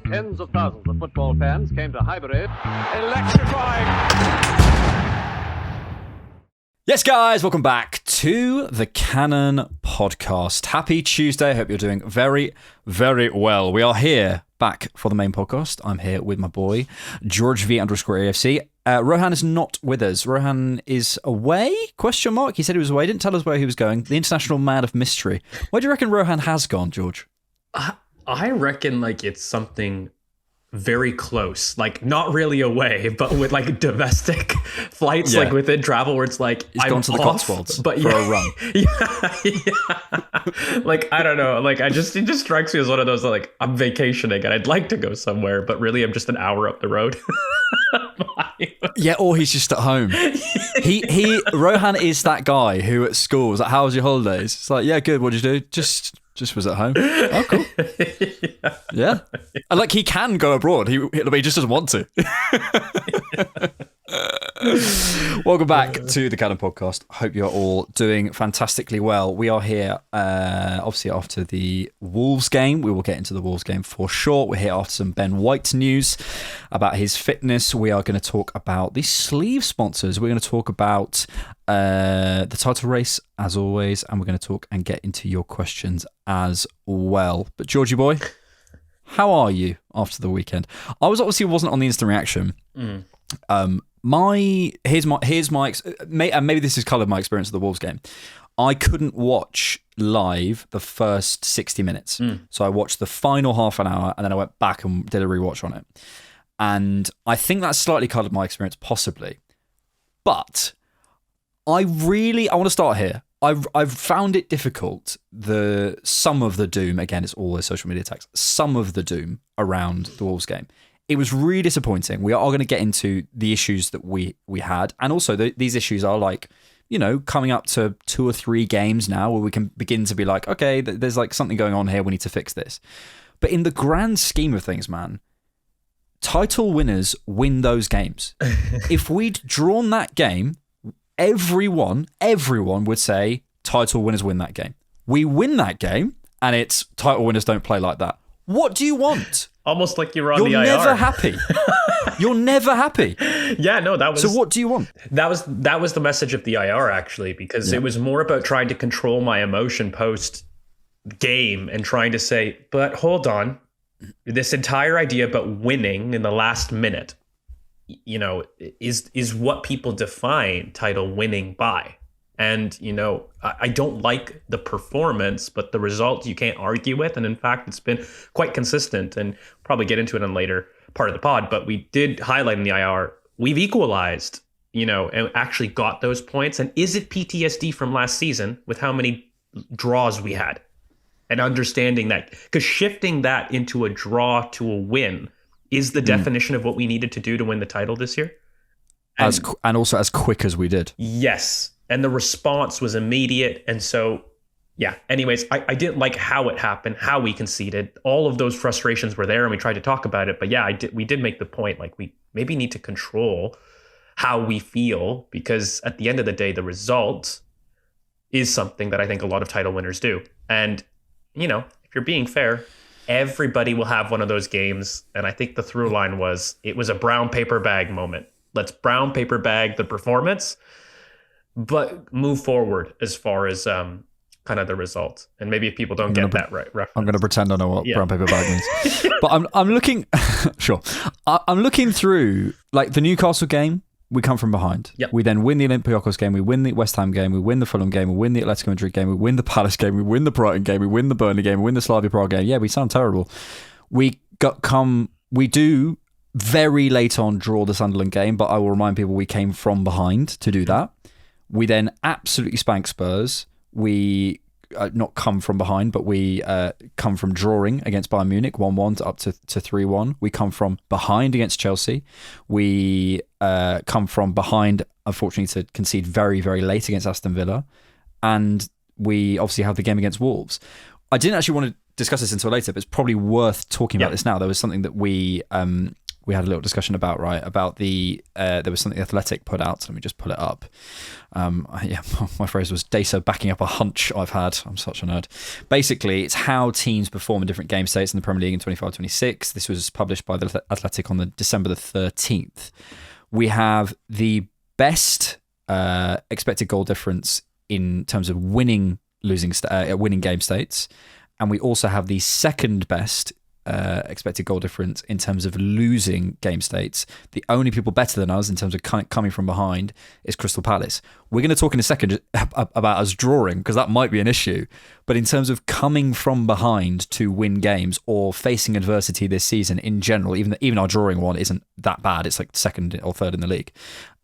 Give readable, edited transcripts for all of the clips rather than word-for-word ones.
Tens of thousands of football fans came to Highbury. Electrifying! Yes, guys, welcome back to the Cannon Podcast. Happy Tuesday. I hope you're doing very, very well. We are here back for the main podcast. I'm here with my boy, George V_AFC. Rohan is not with us. Rohan is away? Question mark. He said he was away. Didn't tell us where he was going. The international man of mystery. Where do you reckon Rohan has gone, George? I reckon it's something very close, not really away, but with domestic flights, within travel, where it's he's I'm gone to the off, Cotswolds but for a run. I don't know. It just strikes me as one of those I'm vacationing and I'd like to go somewhere, but really I'm just an hour up the road. Yeah, or he's just at home. He Rohan is that guy who at school was like, "How was your holidays?" It's like, "Yeah, good. What did you do?" Just was at home. Oh, cool. Yeah. And he can go abroad. He just doesn't want to. Welcome back to the Cannon Podcast. Hope you're all doing fantastically well. We are here, obviously, after the Wolves game. We will get into the Wolves game for sure. We're here after some Ben White news about his fitness. We are going to talk about the sleeve sponsors. We're going to talk about the title race, as always, and we're going to talk and get into your questions as well. But Georgie boy, how are you after the weekend? I wasn't on the instant reaction. Maybe this has coloured my experience of the Wolves game. I couldn't watch live the first 60 minutes. So I watched the final half an hour and then I went back and did a rewatch on it. And I think that slightly coloured my experience, possibly. But I want to start here. I've found it difficult, some of the doom, again, it's all those social media attacks, some of the doom around the Wolves game. It was really disappointing. We are going to get into the issues that we had. And also these issues are coming up to 2 or 3 games now where we can begin to be like, okay, there's something going on here. We need to fix this. But in the grand scheme of things, man, title winners win those games. If we'd drawn that game, everyone would say title winners win that game. We win that game and it's title winners don't play like that. What do you want? Almost like you're on the IR. You're never happy. You're never happy. Yeah, no, that was... So what do you want? That was the message of the IR, actually, because it was more about trying to control my emotion post-game and trying to say, but hold on, this entire idea about winning in the last minute, is what people define title winning by. And, I don't like the performance, but the result you can't argue with. And in fact, it's been quite consistent, and probably get into it in a later part of the pod. But we did highlight in the IR, we've equalized, and actually got those points. And is it PTSD from last season with how many draws we had? And understanding that, because shifting that into a draw to a win is the definition of what we needed to do to win the title this year. And also as quick as we did. Yes. And the response was immediate. And so, yeah, anyways, I didn't like how it happened, how we conceded. All of those frustrations were there and we tried to talk about it. But yeah, we did make the point, we maybe need to control how we feel, because at the end of the day, the result is something that I think a lot of title winners do. And, if you're being fair, everybody will have one of those games. And I think the through line it was a brown paper bag moment. Let's brown paper bag the performance, but move forward as far as kind of the result. And maybe if people don't get that right reference. I'm going to pretend I know what brown paper bag means. But I'm looking, sure. I'm looking through, the Newcastle game, we come from behind. Yep. We then win the Olympiacos game, we win the West Ham game, we win the Fulham game, we win the Atletico Madrid game, we win the Palace game, we win the Brighton game, we win the Burnley game, we win the Slavia Prague game. Yeah, we sound terrible. We do very late on draw the Sunderland game, but I will remind people we came from behind to do that. We then absolutely spank Spurs. We not come from behind, but we come from drawing against Bayern Munich 1-1 up to 3-1. We come from behind against Chelsea. We come from behind, unfortunately, to concede very, very late against Aston Villa. And we obviously have the game against Wolves. I didn't actually want to discuss this until later, but it's probably worth talking about this now. There was something that we we had a little discussion about, right? About there was something the Athletic put out. Let me just pull it up. My phrase was data backing up a hunch I've had. I'm such a nerd. Basically, it's how teams perform in different game states in the Premier League in 25-26. This was published by the Athletic on December the 13th. We have the best expected goal difference in terms of winning game states, and we also have the second best expected goal difference in terms of losing game states. The only people better than us in terms of coming from behind is Crystal Palace. We're going to talk in a second about us drawing, because that might be an issue. But in terms of coming from behind to win games or facing adversity this season in general, even our drawing one isn't that bad. It's like second or third in the league.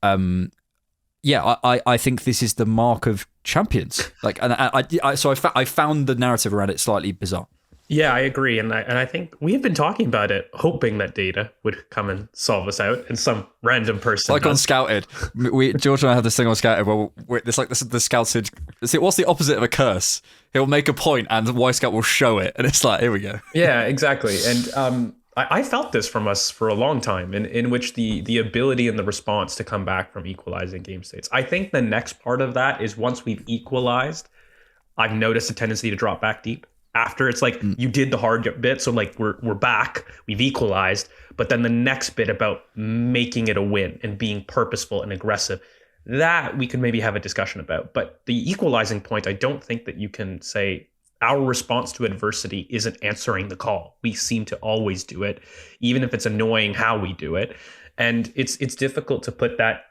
I think this is the mark of champions. I found the narrative around it slightly bizarre. Yeah, I agree, and I think we have been talking about it, hoping that data would come and solve us out, and some random person. Like on Scouted, George and I have this thing on Scouted where this is the Scouted. What's the opposite of a curse? He'll make a point, and the Y Scout will show it, and it's like, here we go. Yeah, exactly, and I felt this from us for a long time, in which the ability and the response to come back from equalizing game states. I think the next part of that is once we've equalized, I've noticed a tendency to drop back deep. After it's like you did the hard bit, so like we're back, we've equalized, but then the next bit about making it a win and being purposeful and aggressive, that we could maybe have a discussion about. But the equalizing point, I don't think that you can say our response to adversity isn't answering the call. We seem to always do it, even if it's annoying how we do it. And it's difficult to put that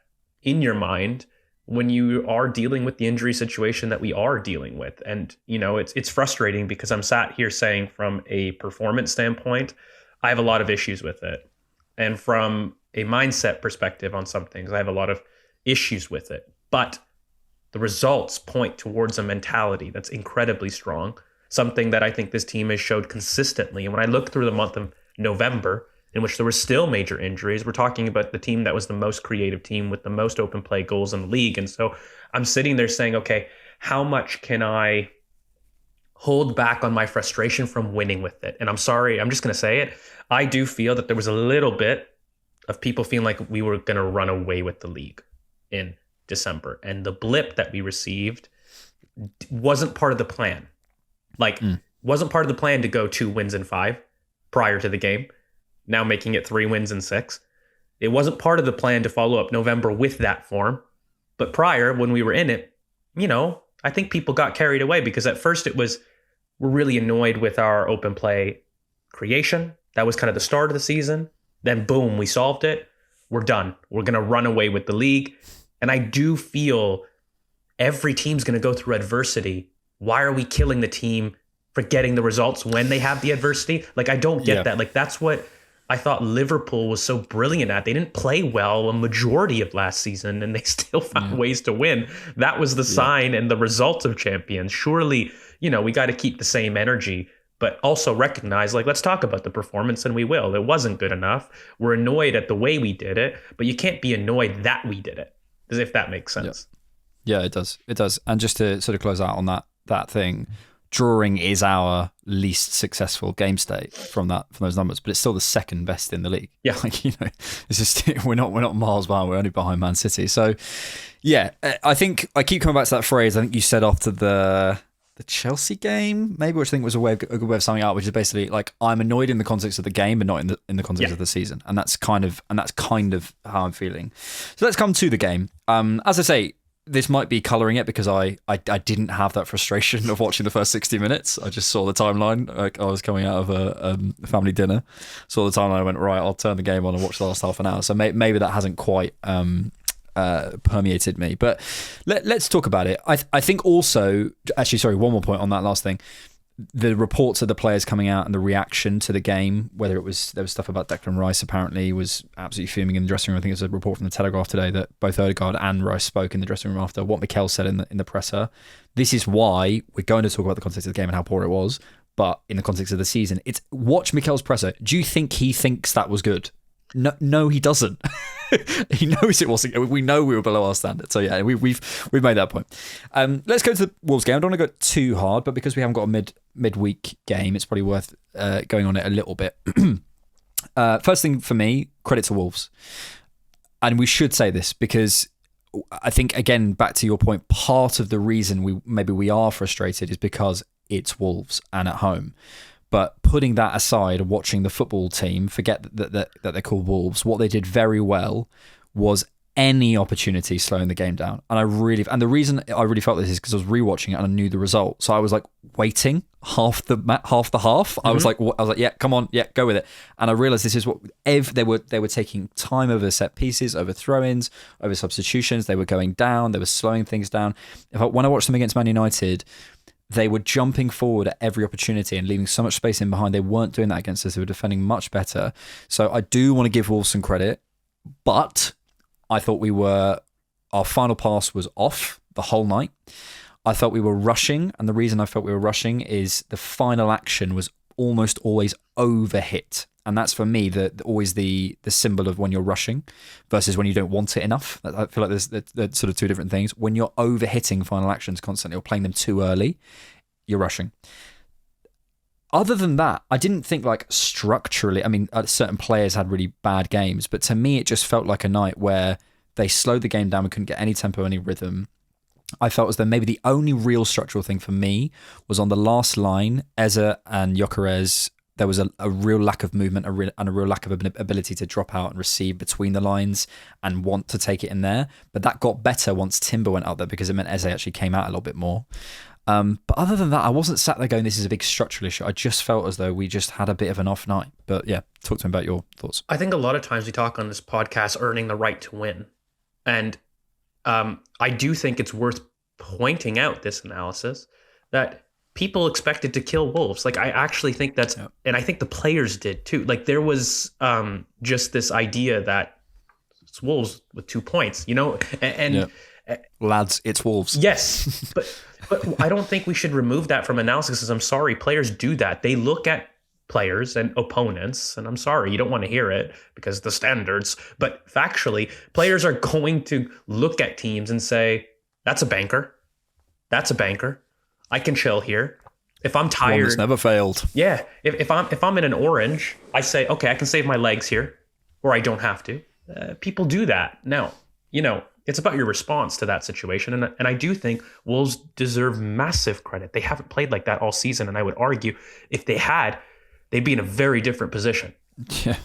in your mind when you are dealing with the injury situation that we are dealing with. And, it's frustrating because I'm sat here saying from a performance standpoint, I have a lot of issues with it. And from a mindset perspective on some things, I have a lot of issues with it. But the results point towards a mentality that's incredibly strong, something that I think this team has showed consistently. And when I look through the month of November, in which there were still major injuries, we're talking about the team that was the most creative team with the most open play goals in the league. And so I'm sitting there saying, okay, how much can I hold back on my frustration from winning with it? And I'm sorry, I'm just going to say it. I do feel that there was a little bit of people feeling like we were going to run away with the league in December. And the blip that we received wasn't part of the plan. Wasn't part of the plan to go 2 wins in 5 prior to the game, now making it 3 wins in 6. It wasn't part of the plan to follow up November with that form. But prior, when we were in it, I think people got carried away because at first we're really annoyed with our open play creation. That was kind of the start of the season. Then boom, we solved it. We're done. We're going to run away with the league. And I do feel every team's going to go through adversity. Why are we killing the team for getting the results when they have the adversity? I don't get that. That's what I thought Liverpool was so brilliant at. They didn't play well a majority of last season, and they still found ways to win. That was the sign and the result of champions. Surely, we got to keep the same energy, but also recognize, let's talk about the performance, and we will. It wasn't good enough. We're annoyed at the way we did it, but you can't be annoyed that we did it, as if that makes sense. Yeah, it does. It does. And just to sort of close out on that thing, drawing is our least successful game state from those numbers, but it's still the second best in the league. Yeah, it's just we're not miles behind. We're only behind Man City. So, yeah, I think I keep coming back to that phrase. I think you said after the Chelsea game, maybe, which I think was a good way of summing up, which is basically I'm annoyed in the context of the game, but not in the context of the season, and that's kind of how I'm feeling. So let's come to the game. As I say, this might be colouring it because I didn't have that frustration of watching the first 60 minutes. I just saw the timeline. I was coming out of a family dinner, saw the timeline, I went, right, I'll turn the game on and watch the last half an hour. So maybe that hasn't quite permeated me. But let's talk about it. I think also, actually, sorry, one more point on that last thing. The reports of the players coming out and the reaction to the game, whether there was stuff about Declan Rice apparently was absolutely fuming in the dressing room. I think there's a report from the Telegraph today that both Odegaard and Rice spoke in the dressing room after what Mikel said in the presser. This is why we're going to talk about the context of the game and how poor it was, but in the context of the season, watch Mikel's presser. Do you think he thinks that was good? No, he doesn't. He knows it wasn't. We know we were below our standard. So yeah, we've made that point. Let's go to the Wolves game. I don't want to go too hard, but because we haven't got a midweek game, it's probably worth going on it a little bit. First thing for me, credit to Wolves. And we should say this because I think, again, back to your point, part of the reason we are frustrated is because it's Wolves and at home. But putting that aside and watching the football team, forget that they're called Wolves, what they did very well was any opportunity slowing the game down. And the reason I really felt this is because I was rewatching it and I knew the result. So I was like waiting half the half. Mm-hmm. I was like, yeah, come on, yeah, go with it. And I realized this is what they were taking time over set pieces, over throw-ins, over substitutions. They were going down. They were slowing things down. When I watched them against Man United, they were jumping forward at every opportunity and leaving so much space in behind. They weren't doing that against us. They were defending much better. So I do want to give Wolves some credit, but I thought our final pass was off the whole night. I thought we were rushing, and the reason I felt we were rushing is the final action was almost always overhit. And that's for me always the symbol of when you're rushing versus when you don't want it enough. I feel like there's sort of two different things. When you're overhitting final actions constantly or playing them too early, you're rushing. Other than that, I didn't think like structurally, I mean, certain players had really bad games, but to me, it just felt like a night where they slowed the game down. We couldn't get any tempo, any rhythm. I felt as though maybe the only real structural thing for me was on the last line, Eze and Gyökeres. There was a real lack of movement and a real lack of ability to drop out and receive between the lines and want to take it in there. But that got better once Timber went out there because it meant Eze actually came out a little bit more. But other than that, I wasn't sat there going, this is a big structural issue. I just felt as though we just had a bit of an off night. But yeah, talk to me about your thoughts. I think a lot of times we talk on this podcast earning the right to win. And I do think it's worth pointing out this analysis that people expected to kill Wolves. Like, I actually think that's, and I think the players did too. Like, there was just this idea that it's Wolves with 2 points, you know? Lads, it's Wolves. Yes, but I don't think we should remove that from analysis because I'm sorry, players do that. They look at players and opponents, and I'm sorry, you don't want to hear it because the standards, but factually, players are going to look at teams and say, that's a banker. That's a banker. I can chill here. If I'm tired, one that's never failed. Yeah. If I'm in an orange, I say, okay, I can save my legs here, or I don't have to. People do that. Now, you know, it's about your response to that situation. And I do think Wolves deserve massive credit. They haven't played like that all season. And I would argue if they had, they'd be in a very different position. Yeah.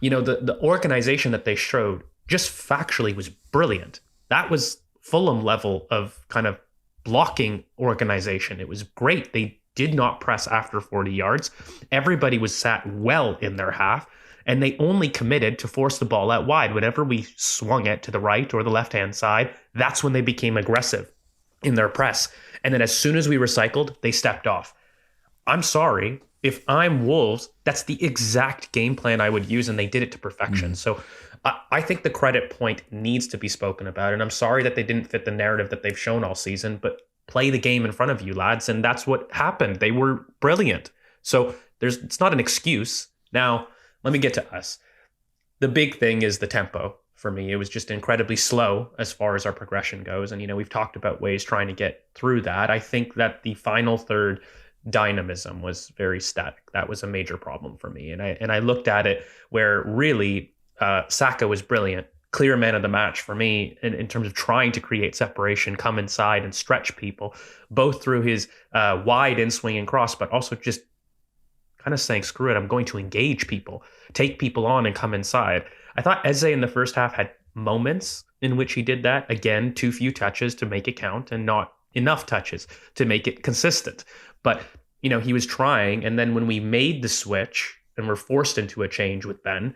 You know, the organization that they showed just factually was brilliant. That was Fulham level of kind of blocking organization. It was great. They did not press after 40 yards. Everybody was sat well in their half, and they only committed to force the ball out wide. Whenever we swung it to the right or the left-hand side, that's when they became aggressive in their press. And then as soon as we recycled, they stepped off. I'm sorry. If I'm Wolves, that's the exact game plan I would use, and they did it to perfection. So I think the credit point needs to be spoken about, and I'm sorry that they didn't fit the narrative that they've shown all season, but play the game in front of you, lads, and that's what happened. They were brilliant. So it's not an excuse. Now, let me get to us. The big thing is the tempo for me. It was just incredibly slow as far as our progression goes, and, you know, we've talked about ways trying to get through that. I think that the final third dynamism was very static. That was a major problem for me. And I looked at it where really Saka was brilliant, clear man of the match for me in terms of trying to create separation, come inside and stretch people, both through his wide in swing and cross, but also just kind of saying, screw it, I'm going to engage people, take people on and come inside. I thought Eze in the first half had moments in which he did that. Again, too few touches to make it count and not enough touches to make it consistent. But, you know, he was trying. And then when we made the switch and were forced into a change with Ben,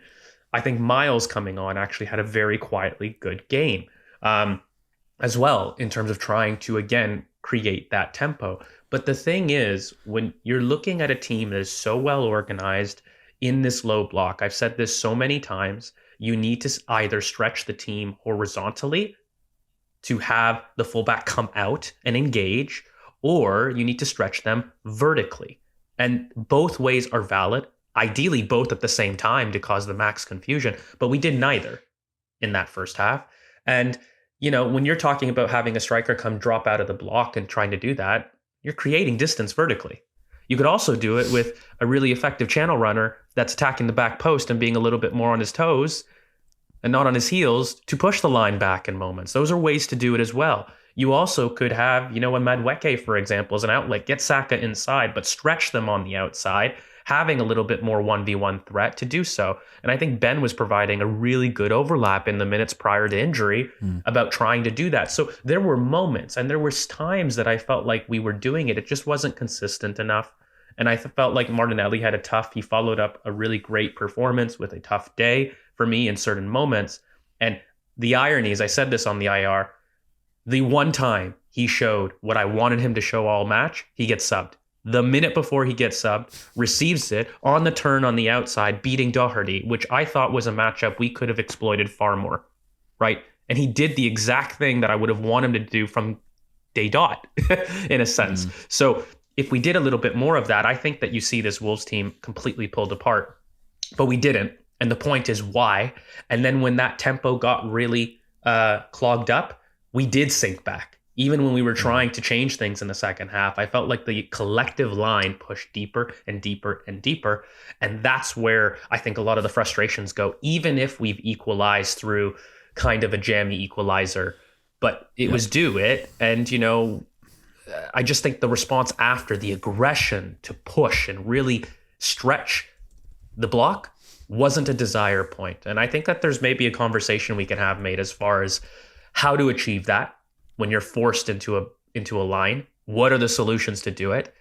I think Miles coming on actually had a very quietly good game as well in terms of trying to, again, create that tempo. But the thing is, when you're looking at a team that is so well organized in this low block, I've said this so many times, you need to either stretch the team horizontally to have the fullback come out and engage, or you need to stretch them vertically. And both ways are valid. Ideally, both at the same time to cause the max confusion. But we did neither in that first half. And, you know, when you're talking about having a striker come drop out of the block and trying to do that, you're creating distance vertically. You could also do it with a really effective channel runner that's attacking the back post and being a little bit more on his toes and not on his heels to push the line back in moments. Those are ways to do it as well. You also could have, a Madueke, for example, as an outlet, get Saka inside, but stretch them on the outside, having a little bit more 1v1 threat to do so. And I think Ben was providing a really good overlap in the minutes prior to injury about trying to do that. So there were moments and there was times that I felt like we were doing it. It just wasn't consistent enough. And I felt like Martinelli he followed up a really great performance with a tough day for me in certain moments. And the irony is, I said this on the IR, the one time he showed what I wanted him to show all match, he gets subbed. The minute before he gets subbed, receives it on the turn on the outside, beating Doherty, which I thought was a matchup we could have exploited far more, right? And he did the exact thing that I would have wanted him to do from day dot, in a sense. So if we did a little bit more of that, I think that you see this Wolves team completely pulled apart. But we didn't. And the point is why. And then when that tempo got really clogged up, we did sink back. Even when we were trying to change things in the second half, I felt like the collective line pushed deeper and deeper and deeper. And that's where I think a lot of the frustrations go, even if we've equalized through kind of a jammy equalizer. But it was due it. And, I just think the response after, the aggression to push and really stretch the block, wasn't a desire point. And I think that there's maybe a conversation we can have made as far as how to achieve that when you're forced into a line. What are the solutions to do it?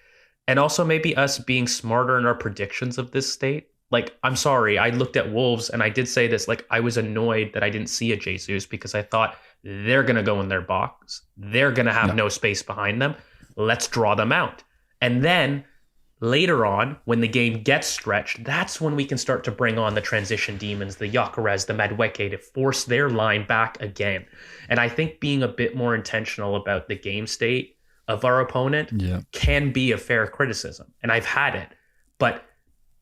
And also maybe us being smarter in our predictions of this state. Like, I'm sorry, I looked at Wolves and I did say this, like, I was annoyed that I didn't see a Jesus because I thought they're going to go in their box. They're going to have no space behind them. Let's draw them out. And then later on, when the game gets stretched, that's when we can start to bring on the transition demons, the Gyökeres, the Madueke, to force their line back again. And I think being a bit more intentional about the game state of our opponent can be a fair criticism. And I've had it. But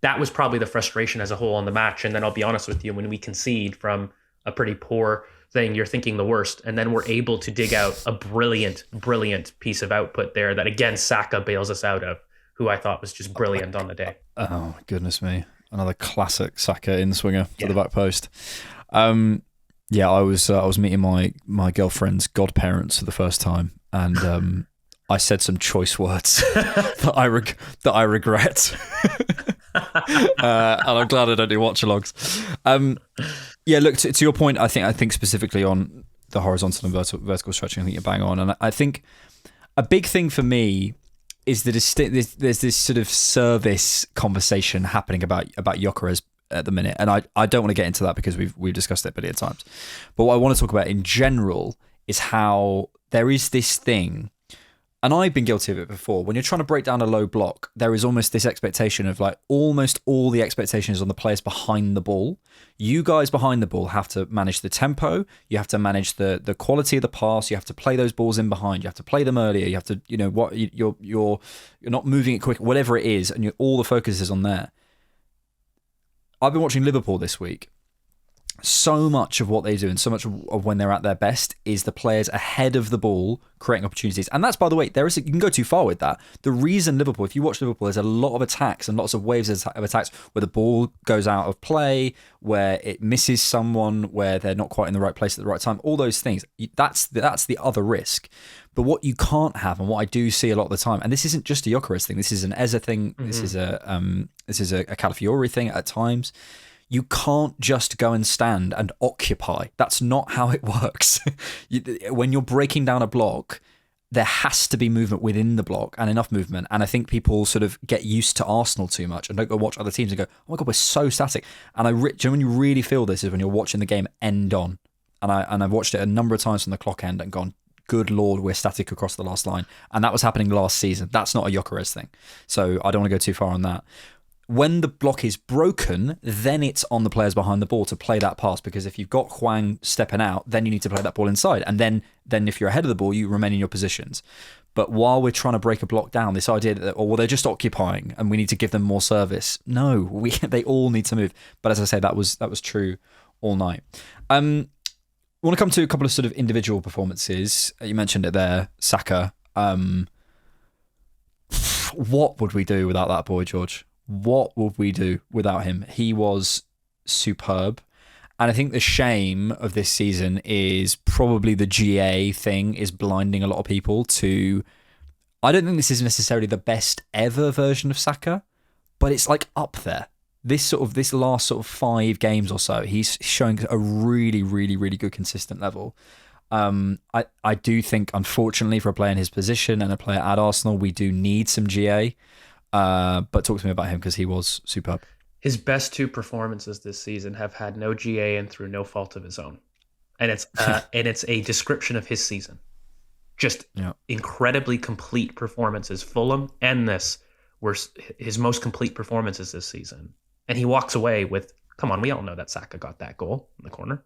that was probably the frustration as a whole on the match. And then I'll be honest with you, when we concede from a pretty poor thing, you're thinking the worst. And then we're able to dig out a brilliant, brilliant piece of output there that, again, Saka bails us out of, who I thought was just brilliant on the day. Oh, goodness me. Another classic Saka in-swinger to the back post. I was meeting my girlfriend's godparents for the first time, and I said some choice words that I regret. And I'm glad I don't do watch-alongs. Look, to your point, I think specifically on the horizontal and vertical stretching, I think you're bang on. And I think a big thing for me is that there's this sort of service conversation happening about Gyökeres at the minute, and I don't want to get into that because we've discussed it plenty of times. But what I want to talk about in general is how there is this thing, and I've been guilty of it before, when you're trying to break down a low block, there is almost this expectation of, like, almost all the expectations on the players behind the ball. You guys behind the ball have to manage the tempo, you have to manage the quality of the pass, you have to play those balls in behind, you have to play them earlier, you have to, you're not moving it quick, whatever it is, and all the focus is on there. I've been watching Liverpool this week. So much of what they do and so much of when they're at their best is the players ahead of the ball creating opportunities. And that's, by the way, you can go too far with that. The reason Liverpool, if you watch Liverpool, there's a lot of attacks and lots of waves of attacks where the ball goes out of play, where it misses someone, where they're not quite in the right place at the right time. All those things. That's the other risk. But what you can't have, and what I do see a lot of the time, and this isn't just a Gyökeres thing, this is an Eze thing, this is a Calafiori thing at times. You can't just go and stand and occupy. That's not how it works. When you're breaking down a block, there has to be movement within the block and enough movement. And I think people sort of get used to Arsenal too much and don't go watch other teams and go, oh my God, we're so static. And when you really feel this is when you're watching the game end on. And I've watched it a number of times from the clock end and gone, good Lord, we're static across the last line. And that was happening last season. That's not a Gyökeres thing. So I don't want to go too far on that. When the block is broken, then it's on the players behind the ball to play that pass, because if you've got Hwang stepping out, then you need to play that ball inside. And then if you're ahead of the ball, you remain in your positions. But while we're trying to break a block down, this idea that, they're just occupying and we need to give them more service. No, they all need to move. But as I say, that was true all night. I want to come to a couple of sort of individual performances. You mentioned it there, Saka. what would we do without that boy, George? What would we do without him? He was superb. And I think the shame of this season is probably the GA thing is blinding a lot of people to... I don't think this is necessarily the best ever version of Saka, but it's like up there. This last sort of 5 games or so, he's showing a really, really, really good consistent level. I do think, unfortunately, for a player in his position and a player at Arsenal, we do need some GA. But talk to me about him because he was superb. His best 2 performances this season have had no GA and through no fault of his own, and it's a description of his season. Just incredibly complete performances. Fulham and this were his most complete performances this season, and he walks away with, come on, we all know that Saka got that goal in the corner.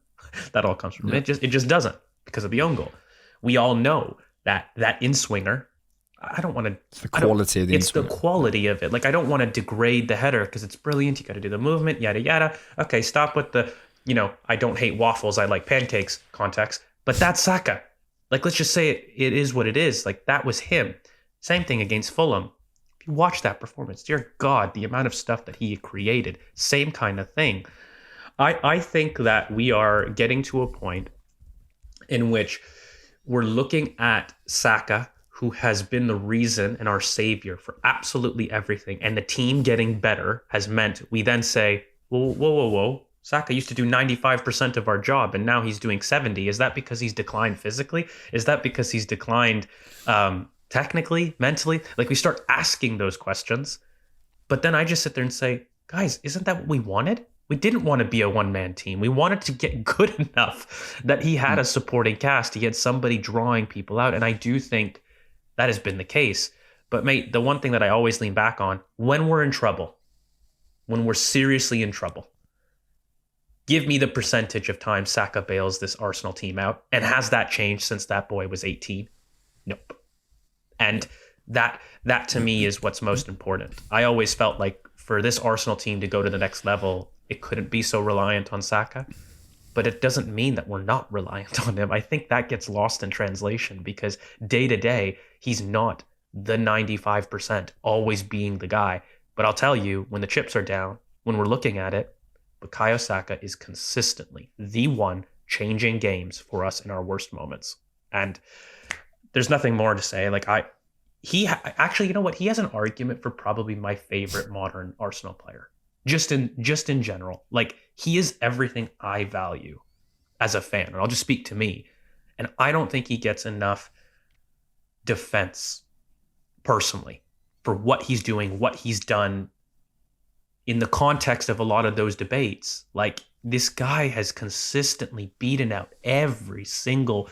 That all comes from it. It just doesn't because of the own goal. We all know that in-swinger. I don't want to... It's the quality of the It's the quality of it. Like, I don't want to degrade the header because it's brilliant. You got to do the movement, yada, yada. Okay, stop with the, I don't hate waffles, I like pancakes context. But that's Saka. Like, let's just say it is what it is. Like, that was him. Same thing against Fulham. If you watch that performance, dear God, the amount of stuff that he created, same kind of thing. I think that we are getting to a point in which we're looking at Saka, who has been the reason and our savior for absolutely everything, and the team getting better has meant we then say, whoa. Saka used to do 95% of our job, and now he's doing 70. Is that because he's declined physically? Is that because he's declined technically, mentally? Like, we start asking those questions, but then I just sit there and say, guys, isn't that what we wanted? We didn't want to be a one-man team. We wanted to get good enough that he had a supporting cast. He had somebody drawing people out, and I do think that has been the case. But mate, the one thing that I always lean back on, when we're in trouble, when we're seriously in trouble, give me the percentage of time Saka bails this Arsenal team out. And has that changed since that boy was 18? Nope. And that to me is what's most important. I always felt like for this Arsenal team to go to the next level, it couldn't be so reliant on Saka. But it doesn't mean that we're not reliant on him. I think that gets lost in translation because day to day, he's not the 95% always being the guy. But I'll tell you, when the chips are down, when we're looking at it, Bukayo Saka is consistently the one changing games for us in our worst moments. And there's nothing more to say. Like, actually, you know what? He has an argument for probably my favorite modern Arsenal player. Just in general, like, he is everything I value as a fan, and I'll just speak to me. And I don't think he gets enough defense personally for what he's doing, what he's done in the context of a lot of those debates. Like, this guy has consistently beaten out every single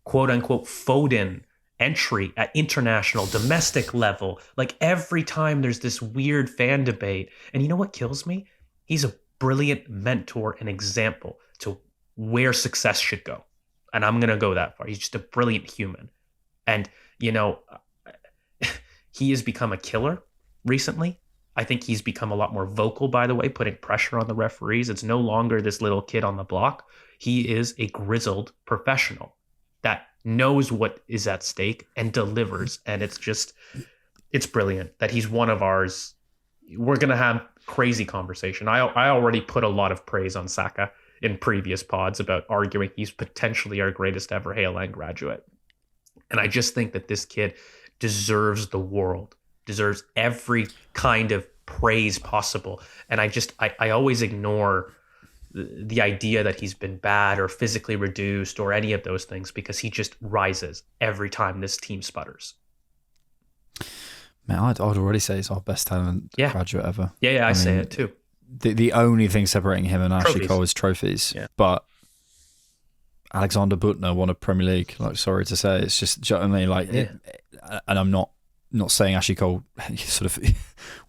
quote unquote Foden entry at international, domestic level. Like, every time there's this weird fan debate. And you know what kills me? He's a brilliant mentor and example to where success should go. And I'm going to go that far. He's just a brilliant human. And, he has become a killer recently. I think he's become a lot more vocal, by the way, putting pressure on the referees. It's no longer this little kid on the block. He is a grizzled professional that knows what is at stake and delivers. And it's brilliant that he's one of ours. We're going to have crazy conversation. I already put a lot of praise on Saka in previous pods about arguing he's potentially our greatest ever Haaland graduate. And I just think that this kid deserves the world, deserves every kind of praise possible. And I always ignore the idea that he's been bad or physically reduced or any of those things because he just rises every time this team sputters. Man, I'd already say he's our best talent graduate ever. Yeah, I say it too. The only thing separating him and Ashley Trophies. Cole is trophies. Yeah. But Alexander Butner won a Premier League. Like, sorry to say, it's just, do you know what I mean? Like, and I'm not saying Ashley Cole sort of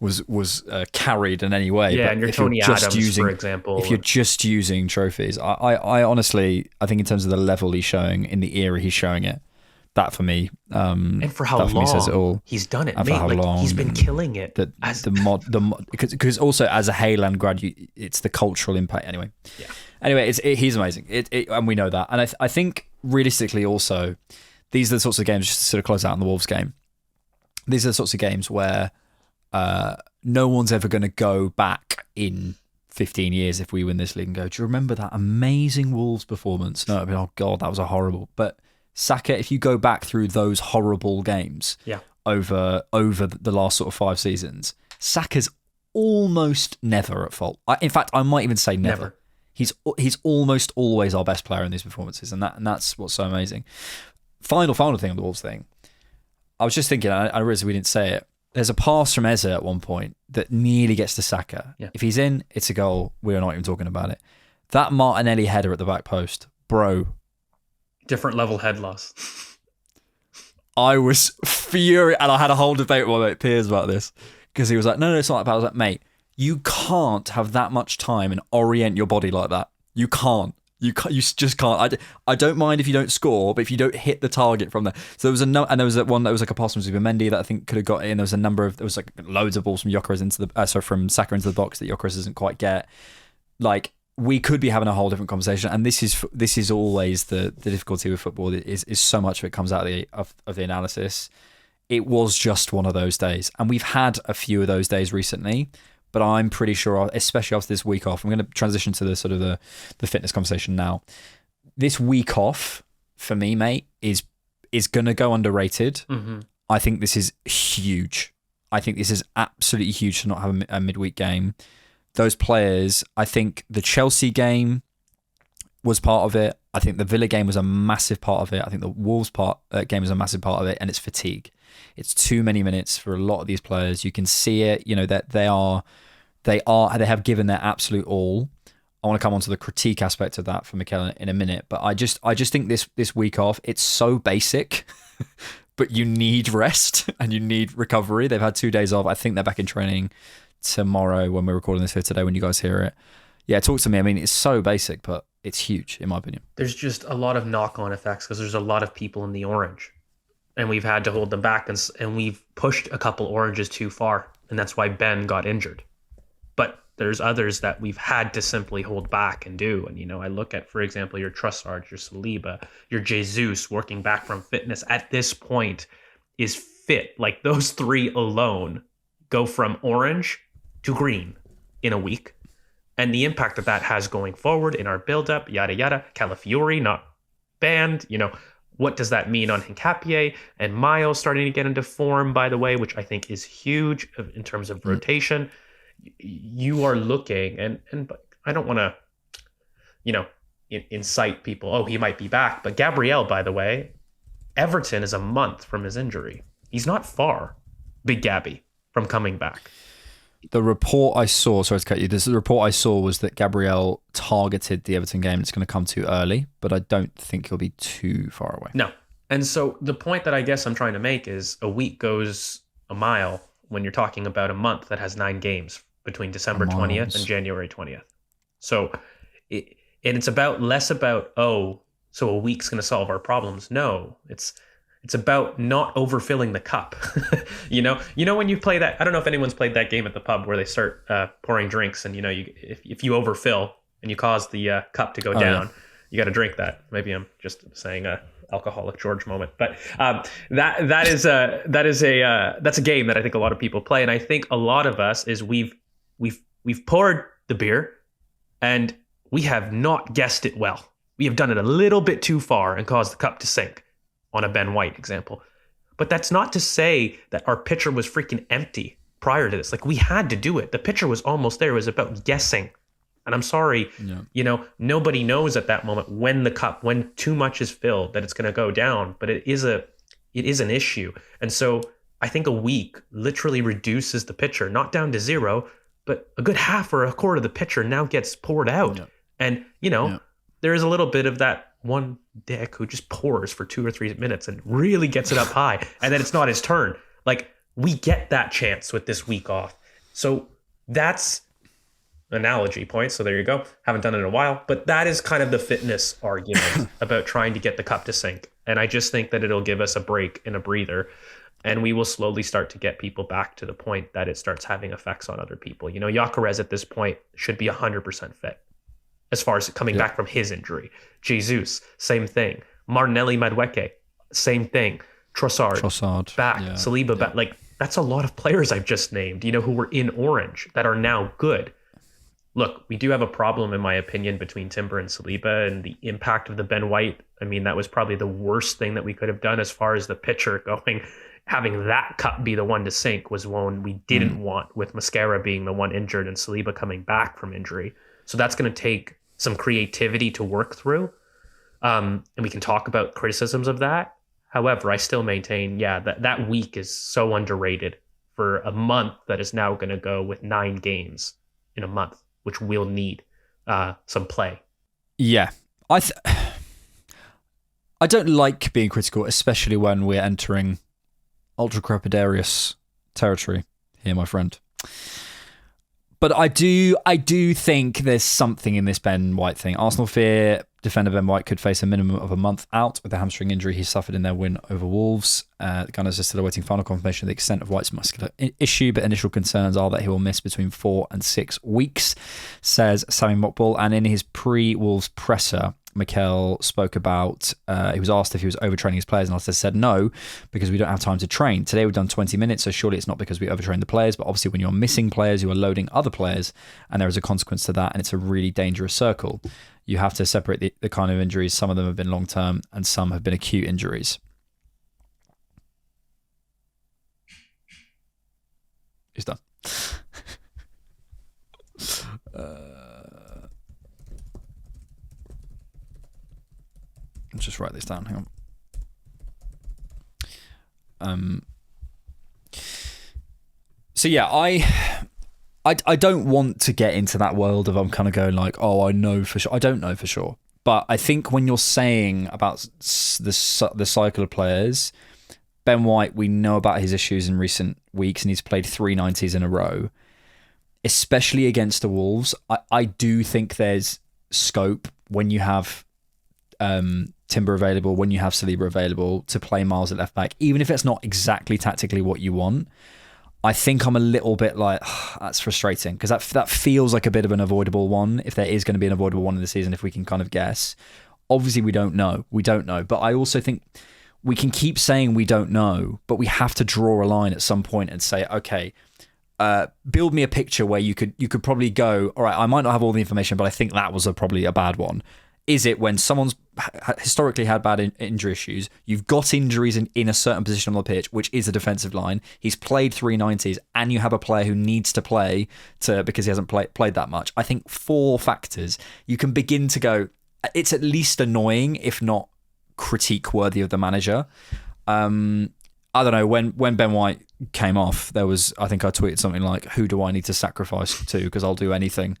was carried in any way. Yeah, but and you're if Tony just Adams, for example. If you're just using trophies, I honestly, I think in terms of the level he's showing, in the era he's showing it, that for me, and for how long says it all. He's done it, and mate. for how long, he's been killing it. Because also as a Haaland grad, it's the cultural impact. Anyway, he's amazing, and we know that. And I think realistically, also, these are the sorts of games, just to sort of close out on the Wolves game. these are the sorts of games where no one's ever going to go back in 15 years if we win this league and go, do you remember that amazing Wolves performance? No, I mean, oh God, that was a horrible. But Saka, if you go back through those horrible games over the last sort of 5 seasons, Saka's almost never at fault. In fact, I might even say never. He's almost always our best player in these performances, and that's what's so amazing. Final thing on the Wolves thing. I was just thinking, I realised we didn't say it. There's a pass from Eze at one point that nearly gets to Saka. Yeah. If he's in, it's a goal. We're not even talking about it. That Martinelli header at the back post, bro. Different level head loss. I was furious, and I had a whole debate with my mate Piers about this because he was like, no, it's not that bad. I was like, mate, you can't have that much time and orient your body like that. You can't. You just can't. I don't mind if you don't score, but if you don't hit the target from there. So there was and there was one that was like a pass from Zubimendi that I think could have got in. There was like loads of balls from from Saka into the box that Gyökeres doesn't quite get. Like, we could be having a whole different conversation, and this is always the difficulty with football. Is so much of it comes out of the analysis. It was just one of those days, and we've had a few of those days recently. But I'm pretty sure, especially after this week off, I'm going to transition to the sort of the fitness conversation now. This week off for me, mate, is going to go underrated. Mm-hmm. I think this is huge. I think this is absolutely huge to not have a midweek game. Those players, I think the Chelsea game was part of it. I think the Villa game was a massive part of it. I think the Wolves game was a massive part of it, and it's fatigue. It's too many minutes for a lot of these players. You can see it, that they have given their absolute all. I want to come on to the critique aspect of that for Mikel in a minute, but I just think this week off, it's so basic, but you need rest and you need recovery. They've had 2 days off. I think they're back in training tomorrow when we're recording this here today, when you guys hear it. Yeah, talk to me. I mean, it's so basic, but it's huge in my opinion. There's just a lot of knock-on effects because there's a lot of people in the orange. And we've had to hold them back, and we've pushed a couple oranges too far, and that's why Ben got injured. But there's others that we've had to simply hold back and do. And, I look at, for example, your Trossard, your Saliba, your Jesus working back from fitness at this point is fit. Like, those 3 alone go from orange to green in a week. And the impact that has going forward in our build-up, yada, yada. Calafiori not banned, What does that mean on Hincapié and Miles starting to get into form, by the way, which I think is huge in terms of rotation. You are looking, and I don't want to, incite people, oh, he might be back. But Gabriel, by the way, Everton is a month from his injury. He's not far, Big Gabby, from coming back. The report I saw, sorry to cut you, the report I saw was that Gabriel targeted the Everton game. It's going to come too early, but I don't think he'll be too far away. No. And so the point that I guess I'm trying to make is a week goes a mile when you're talking about a month that has 9 games between December 20th and January 20th. So it's less about, so a week's going to solve our problems. No, it's about not overfilling the cup. When you play that, I don't know if anyone's played that game at the pub where they start pouring drinks, and if you overfill and you cause the cup to go down, you got to drink that. Maybe I'm just saying a alcoholic George moment, but that's a game that I think a lot of people play, and I think a lot of us is we've poured the beer and we have not guessed it well. We have done it a little bit too far and caused the cup to sink. On a Ben White example. But that's not to say that our pitcher was freaking empty prior to this. Like, we had to do it. The pitcher was almost there. It was about guessing. And I'm sorry, nobody knows at that moment when too much is filled, that it's going to go down. But it is an issue. And so I think a week literally reduces the pitcher, not down to 0, but a good half or a quarter of the pitcher now gets poured out. Yeah. And, there is a little bit of that one dick who just pours for 2 or 3 minutes and really gets it up high, and then it's not his turn. Like, we get that chance with this week off. So that's analogy point. So there you go. Haven't done it in a while, but that is kind of the fitness argument about trying to get the cup to sink. And I just think that it'll give us a break and a breather, and we will slowly start to get people back to the point that it starts having effects on other people. Gyökeres at this point should be 100% fit as far as coming back from his injury. Jesus, same thing. Martinelli, Madueke, same thing. Trossard back, yeah, Saliba back. Like, that's a lot of players I've just named, who were in orange that are now good. Look, we do have a problem, in my opinion, between Timber and Saliba and the impact of the Ben White. I mean, that was probably the worst thing that we could have done as far as the pitcher going. Having that cup be the one to sink was one we didn't want, with Mascara being the one injured and Saliba coming back from injury. So that's going to take some creativity to work through. And we can talk about criticisms of that. However, I still maintain, that week is so underrated for a month that is now going to go with 9 games in a month, which will need some play. Yeah. I don't like being critical, especially when we're entering ultra crepidarius territory here, my friend. But I do think there's something in this Ben White thing. Arsenal fear defender Ben White could face a minimum of a month out with the hamstring injury he suffered in their win over Wolves. The Gunners are still awaiting final confirmation of the extent of White's muscular issue, but initial concerns are that he will miss between 4 and 6 weeks, says Sami Mokbul. And in his pre-Wolves presser, Mikel spoke about, he was asked if he was overtraining his players, and Arteta said no, because we don't have time to train. Today we've done 20 minutes, so surely it's not because we overtrained the players, but obviously when you're missing players, you are loading other players, and there is a consequence to that, and it's a really dangerous circle. You have to separate the kind of injuries. Some of them have been long-term, and some have been acute injuries. He's done. Let's just write this down. Hang on. So yeah, I don't want to get into that world of I'm kind of going like, oh, I know for sure. I don't know for sure. But I think when you're saying about the cycle of players, Ben White, we know about his issues in recent weeks, and he's played 3 90s in a row, especially against the Wolves. I do think there's scope when you have Timber available, when you have Saliba available, to play Miles at left back, even if it's not exactly tactically what you want. I think I'm a little bit like, that's frustrating, because that feels like a bit of an avoidable one, if there is going to be an avoidable one in the season, if we can kind of guess. Obviously, we don't know. But I also think we can keep saying we don't know, but we have to draw a line at some point and say, okay, build me a picture where you could probably go, all right, I might not have all the information, but I think that was probably a bad one. Is it when someone's historically had bad injury issues, you've got injuries in a certain position on the pitch, which is a defensive line, he's played 3 90s, and you have a player who needs to play because he hasn't played that much? I think 4 factors, you can begin to go, it's at least annoying, if not critique worthy of the manager. I don't know, when Ben White came off, there was, I think I tweeted something like, who do I need to sacrifice to, because I'll do anything.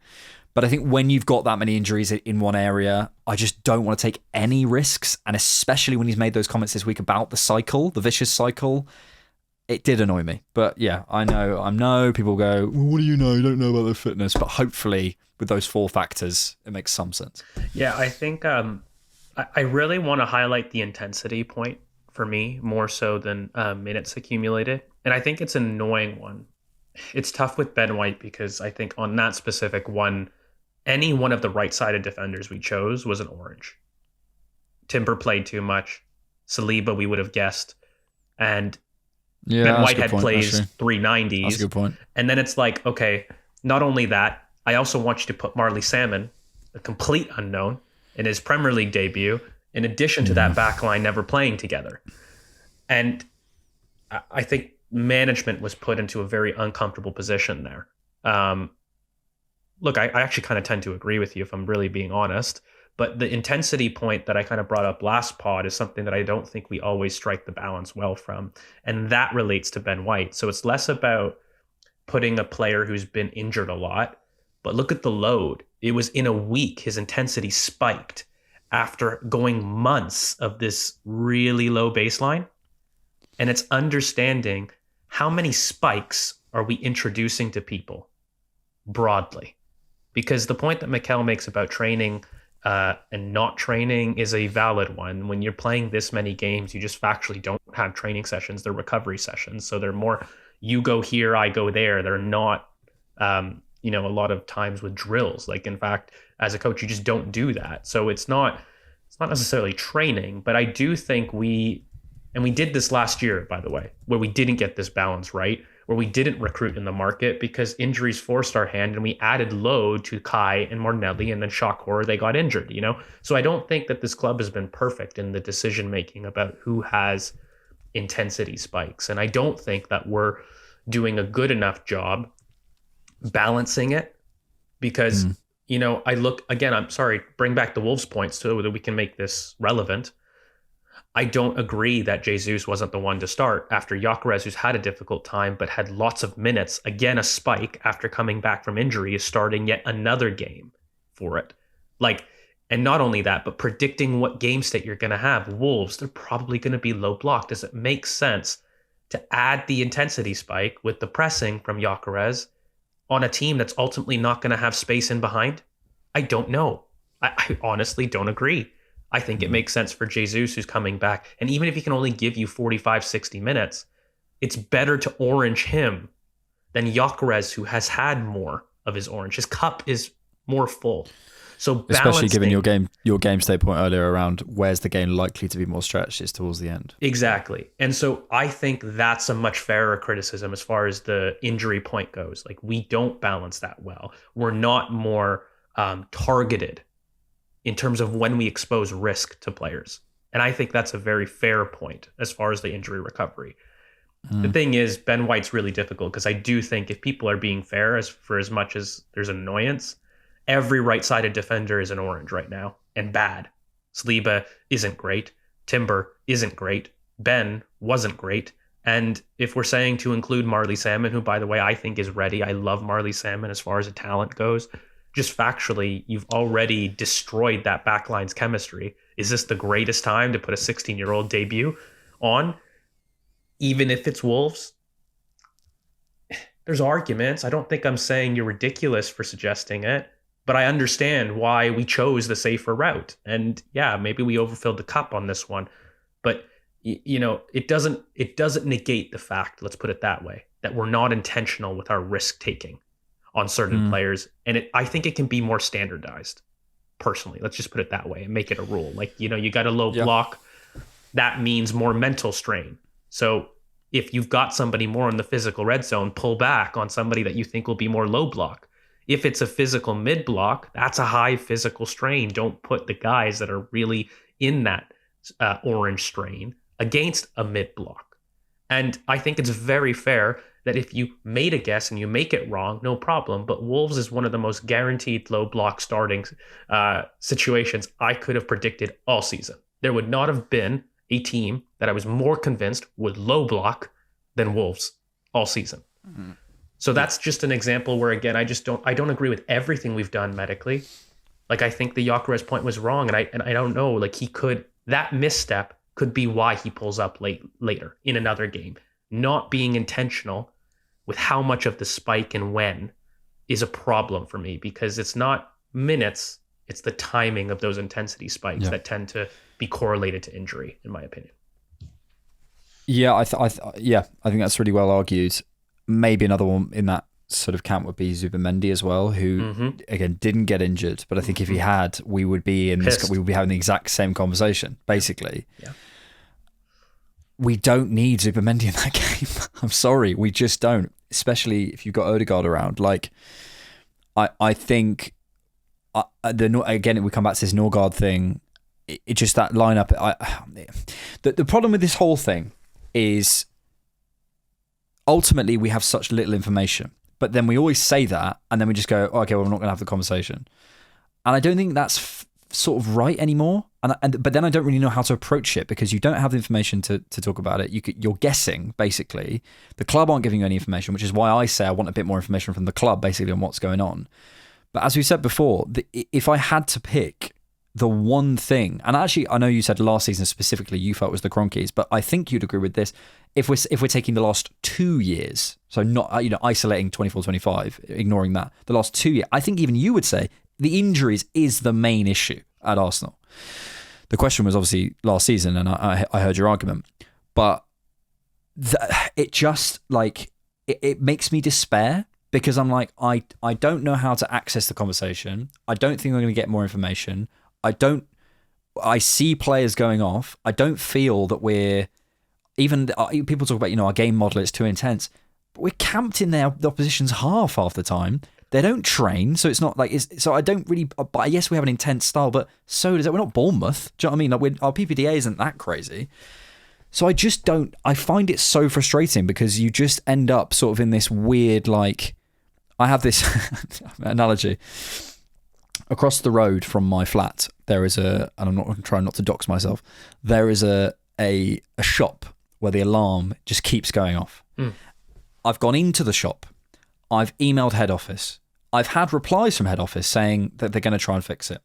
But I think when you've got that many injuries in one area, I just don't want to take any risks. And especially when he's made those comments this week about the cycle, the vicious cycle, it did annoy me. But yeah, I know people go, well, what do you know? You don't know about their fitness. But hopefully with those 4 factors, it makes some sense. Yeah, I think I really want to highlight the intensity point for me more so than minutes accumulated. And I think it's an annoying one. It's tough with Ben White because I think on that specific one, any one of the right-sided defenders we chose was an orange. Timber played too much. Saliba, we would have guessed. And Ben Whitehead plays 390s. That's a good point. And then it's like, okay, not only that, I also want you to put Marley Salmon, a complete unknown, in his Premier League debut, in addition to that back line never playing together. And I think management was put into a very uncomfortable position there. Look, I actually kind of tend to agree with you if I'm really being honest, but the intensity point that I kind of brought up last pod is something that I don't think we always strike the balance well from, and that relates to Ben White. So it's less about putting a player who's been injured a lot, but look at the load. It was in a week his intensity spiked after going months of this really low baseline, and it's understanding how many spikes are we introducing to people broadly. Because the point that Mikel makes about training and not training is a valid one. When you're playing this many games, you just factually don't have training sessions. They're recovery sessions. So they're more, you go here, I go there. They're not, a lot of times with drills. Like, in fact, as a coach, you just don't do that. So it's not necessarily training, but I do think we And we did this last year, by the way, where we didn't get this balance right, where we didn't recruit in the market because injuries forced our hand and we added load to Kai and Martinelli, and then shock horror, they got injured, you know? So I don't think that this club has been perfect in the decision making about who has intensity spikes. And I don't think that we're doing a good enough job balancing it because, you know, I look, again, I'm sorry, bring back the Wolves points so that we can make this relevant. I don't agree that Jesus wasn't the one to start after Gyökeres, who's had a difficult time but had lots of minutes. Again, a spike after coming back from injury is starting yet another game for it. Like, and not only that, but predicting what game state you're going to have. Wolves, they're probably going to be low block. Does it make sense to add the intensity spike with the pressing from Gyökeres on a team that's ultimately not going to have space in behind? I don't know. I honestly don't agree. I think it makes sense for Jesus, who's coming back. And even if he can only give you 45, 60 minutes, it's better to orange him than Gyökeres, who has had more of his orange. His cup is more full. So especially given your game state point earlier around where's the game likely to be more stretched is towards the end. Exactly. And so I think that's a much fairer criticism as far as the injury point goes. Like, we don't balance that well. We're not more targeted in terms of when we expose risk to players. And I think that's a very fair point as far as the injury recovery. The thing is, Ben White's really difficult because I do think if people are being fair, as much as there's annoyance, every right-sided defender is an orange right now and bad. Saliba isn't great. Timber isn't great. Ben wasn't great. And if we're saying to include Marley Salmon, who, by the way, I think is ready. I love Marley Salmon as far as a talent goes. Just factually, you've already destroyed that backline's chemistry. Is this the greatest time to put a 16-year-old debut on? Even if it's Wolves? There's arguments. I don't think I'm saying you're ridiculous for suggesting it, but I understand why we chose the safer route. And yeah, maybe we overfilled the cup on this one, but you know, it doesn't negate the fact, let's put it that way, that we're not intentional with our risk taking on certain players. And I think it can be more standardized, personally. Let's just put it that way and make it a rule. Like, you know, you got a low block, that means more mental strain. So if you've got somebody more in the physical red zone, pull back on somebody that you think will be more low block. If it's a physical mid block, that's a high physical strain. Don't put the guys that are really in that orange strain against a mid block. And I think it's very fair that if you made a guess and you make it wrong, no problem. But Wolves is one of the most guaranteed low block starting situations I could have predicted all season. There would not have been a team that I was more convinced would low block than Wolves all season. So that's just an example where, again, I don't agree with everything we've done medically. Like, I think the Gyökeres point was wrong, and I don't know, like, that misstep could be why he pulls up later in another game. Not being intentional with how much of the spike and when is a problem for me, because it's not minutes, it's the timing of those intensity spikes that tend to be correlated to injury, in my opinion. Yeah, I think that's really well argued. Maybe another one in that sort of camp would be Zubimendi as well, who again didn't get injured, but I think if he had, we would be having the exact same conversation, basically. Yeah. We don't need Zubimendi in that game. I'm sorry, we just don't. Especially if you've got Odegaard around. Like, I think again, we come back to this Norgard thing. It just that lineup. The problem with this whole thing is ultimately we have such little information, but then we always say that, and then we just go, oh, okay, well, we're not going to have the conversation. And I don't think that's sort of right anymore. But then I don't really know how to approach it, because you don't have the information to talk about it. You're guessing, basically. The club aren't giving you any information, which is why I say I want a bit more information from the club, basically, on what's going on. But as we said before, if I had to pick the one thing, and actually I know you said last season specifically you felt was the Cronkies, but I think you'd agree with this. If we're taking the last 2 years, so not isolating 24-25, ignoring that, the last 2 years, I think even you would say the injuries is the main issue at Arsenal. The question was obviously last season, and I heard your argument, but it just it makes me despair, because I'm like, I don't know how to access the conversation. I don't think I'm going to get more information. I see players going off. I don't feel that we're even people talk about, our game model, it's too intense. But we're camped in the opposition's half the time. They don't train, so it's not like so I don't really. But yes, we have an intense style, but so does it. We're not Bournemouth. Do you know what I mean? Like our PPDA isn't that crazy. So I just don't. I find it so frustrating because you just end up sort of in this weird, like, I have this analogy. Across the road from my flat, there is and I'm trying not to dox myself. There is a shop where the alarm just keeps going off. I've gone into the shop. I've emailed head office. I've had replies from head office saying that they're going to try and fix it.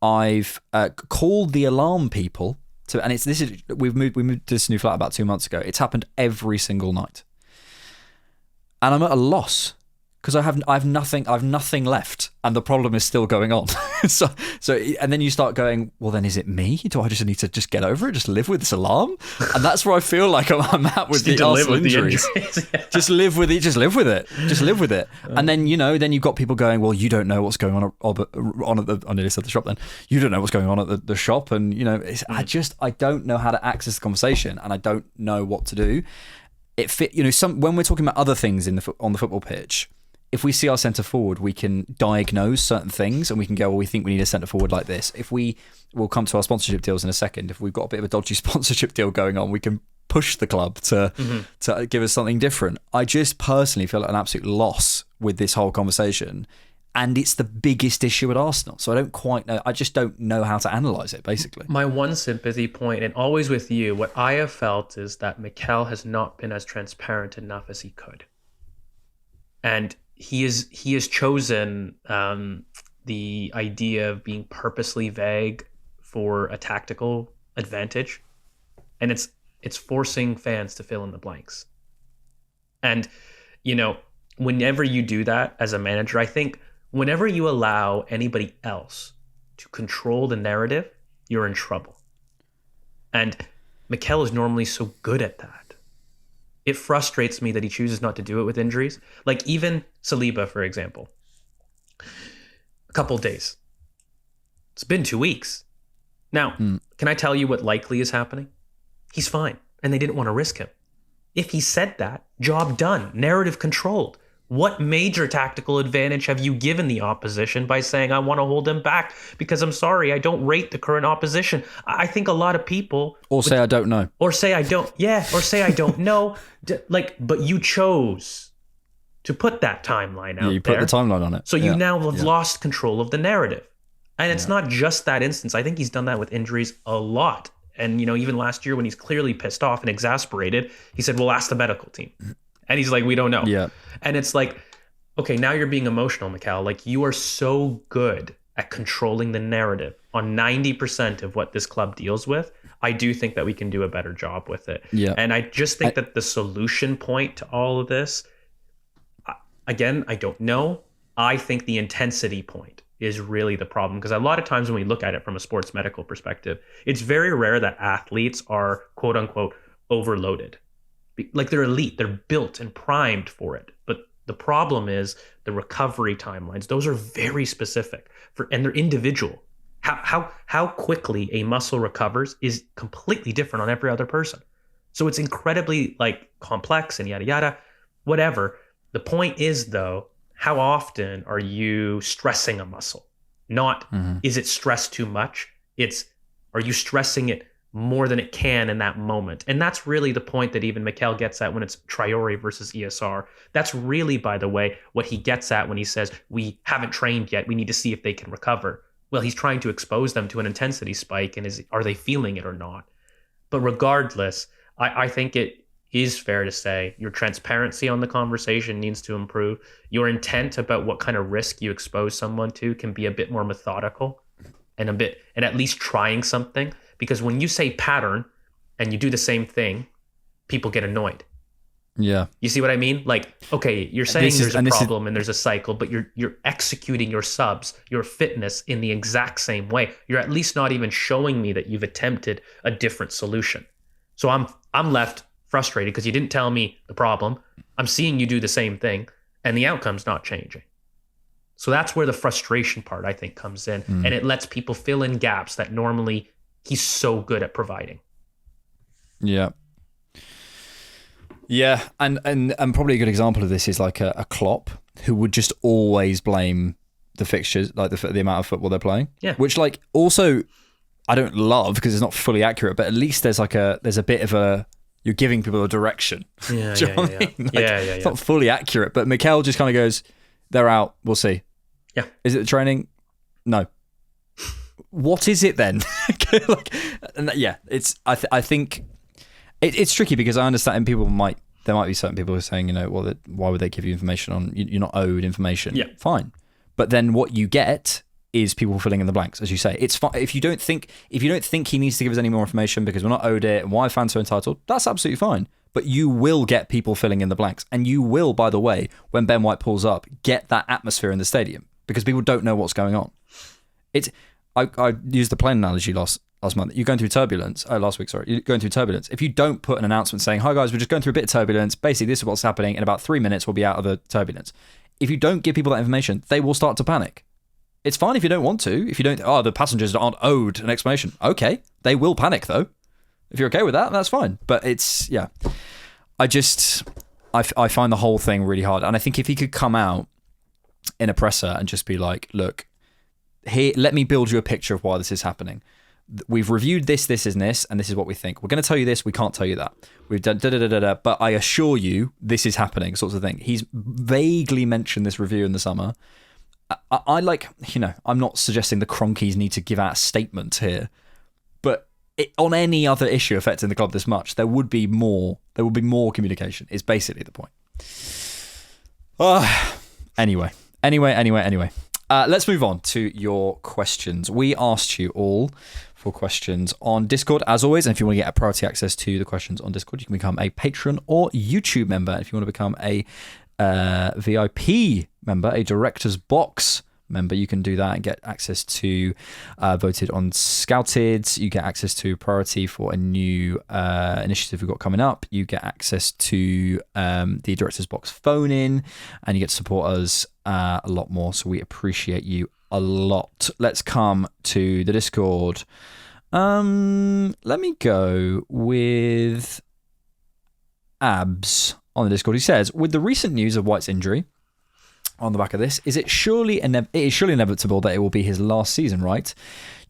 I've called the alarm people we moved to this new flat about 2 months ago. It's happened every single night, and I'm at a loss because I have nothing left, and the problem is still going on. so and then you start going, well, then is it me? Do I just need to just get over it, just live with this alarm? And that's where I feel like I'm at with the Arsenal injuries. Just live with it. Just live with it. And then then you've got people going, well, you don't know what's going on at the. I nearly said the shop. Then you don't know what's going on at the shop, and I don't know how to access the conversation, and I don't know what to do. When we're talking about other things on the football pitch. If we see our centre forward, we can diagnose certain things and we can go, well, we think we need a centre forward like this. We'll come to our sponsorship deals in a second. If we've got a bit of a dodgy sponsorship deal going on, we can push the club to give us something different. I just personally feel like an absolute loss with this whole conversation. And it's the biggest issue at Arsenal. So I don't quite know. I just don't know how to analyse it, basically. My one sympathy point, and always with you, what I have felt is that Mikel has not been as transparent enough as he could. And he has chosen the idea of being purposely vague for a tactical advantage, and it's forcing fans to fill in the blanks. And whenever you do that as a manager, I think whenever you allow anybody else to control the narrative, you're in trouble. And Mikel is normally so good at that. It frustrates me that he chooses not to do it with injuries. Like even Saliba, for example. A couple days. It's been 2 weeks. Now, can I tell you what likely is happening? He's fine, and they didn't want to risk him. If he said that, job done, narrative controlled. What major tactical advantage have you given the opposition by saying, I want to hold him back because I'm sorry, I don't rate the current opposition? I think a lot of people... say I don't know. Or say I don't... Yeah, or say I don't know. But you chose to put that timeline out there. You put the timeline on it. So you now have lost control of the narrative. And it's not just that instance. I think he's done that with injuries a lot. And, even last year when he's clearly pissed off and exasperated, he said, well, ask the medical team. And he's like, we don't know. Yeah. And it's like, okay, now you're being emotional, Mikel. Like, you are so good at controlling the narrative on 90% of what this club deals with. I do think that we can do a better job with it. Yeah. And I just think that the solution point to all of this, again, I don't know. I think the intensity point is really the problem. Because a lot of times when we look at it from a sports medical perspective, it's very rare that athletes are, quote unquote, overloaded. Like, they're elite, they're built and primed for it. But the problem is the recovery timelines. Those are very specific and they're individual. How quickly a muscle recovers is completely different on every other person. So it's incredibly complex and yada yada, whatever. The point is though, how often are you stressing a muscle? Not is it stressed too much? It's, are you stressing it more than it can in that moment? And that's really the point that even Mikel gets at when it's Traore versus ESR. That's really, by the way, what he gets at when he says, we haven't trained yet, we need to see if they can recover. Well, he's trying to expose them to an intensity spike, and are they feeling it or not? But regardless, I think it is fair to say your transparency on the conversation needs to improve. Your intent about what kind of risk you expose someone to can be a bit more methodical and at least trying something. Because when you say pattern and you do the same thing, people get annoyed. Yeah. You see what I mean? Like, okay, you're saying there's a problem and there's a cycle, but you're executing your subs, your fitness in the exact same way. You're at least not even showing me that you've attempted a different solution. So I'm left frustrated because you didn't tell me the problem. I'm seeing you do the same thing and the outcome's not changing. So that's where the frustration part, I think, comes in. And it lets people fill in gaps that normally he's so good at providing. Yeah. Yeah, and probably a good example of this is like a Klopp who would just always blame the fixtures, like the amount of football they're playing. Yeah. Which like also I don't love because it's not fully accurate, but at least there's a bit of a you're giving people a direction. Yeah, Do you know what I mean? Like, yeah. It's not fully accurate, but Mikel just kind of goes, "They're out. We'll see." Yeah. Is it the training? No. What is it then? Like, it's. I think it's tricky because I understand there might be certain people who are saying, well, why would they give you information on you're not owed information? Yeah. Fine, but then what you get is people filling in the blanks, as you say. It's fine if you don't think he needs to give us any more information because we're not owed it and why are fans so entitled. That's absolutely fine. But you will get people filling in the blanks, and you will, by the way, when Ben White pulls up, get that atmosphere in the stadium because people don't know what's going on. I used the plane analogy last month. You're going through turbulence. Last week, sorry. You're going through turbulence. If you don't put an announcement saying, "Hi guys, we're just going through a bit of turbulence. Basically, this is what's happening. In about 3 minutes, we'll be out of the turbulence." If you don't give people that information, they will start to panic. It's fine if you don't want to. If you don't, the passengers aren't owed an explanation. Okay, they will panic though. If you're okay with that, that's fine. But it's I find the whole thing really hard. And I think if he could come out in a presser and just be like, "Look, here, let me build you a picture of why this is happening. We've reviewed this, and this is what we think. We're going to tell you this, we can't tell you that. We've done but I assure you this is happening," sorts of thing. He's vaguely mentioned this review in the summer. I like, I'm not suggesting the Cronkies need to give out a statement here, but on any other issue affecting the club this much, there would be more communication, is basically the point. Anyway. Let's move on to your questions. We asked you all for questions on Discord, as always. And if you want to get priority access to the questions on Discord, you can become a patron or YouTube member. If you want to become a VIP member, a Director's Box member, you can do that and get access to Voted on Scouted. You get access to priority for a new initiative we've got coming up. You get access to the Director's Box phone in, and you get to support us a lot more. So we appreciate you a lot. Let's come to the Discord. Let me go with Abs on the Discord. He says, with the recent news of White's injury, on the back of this, it is surely inevitable that it will be his last season, right?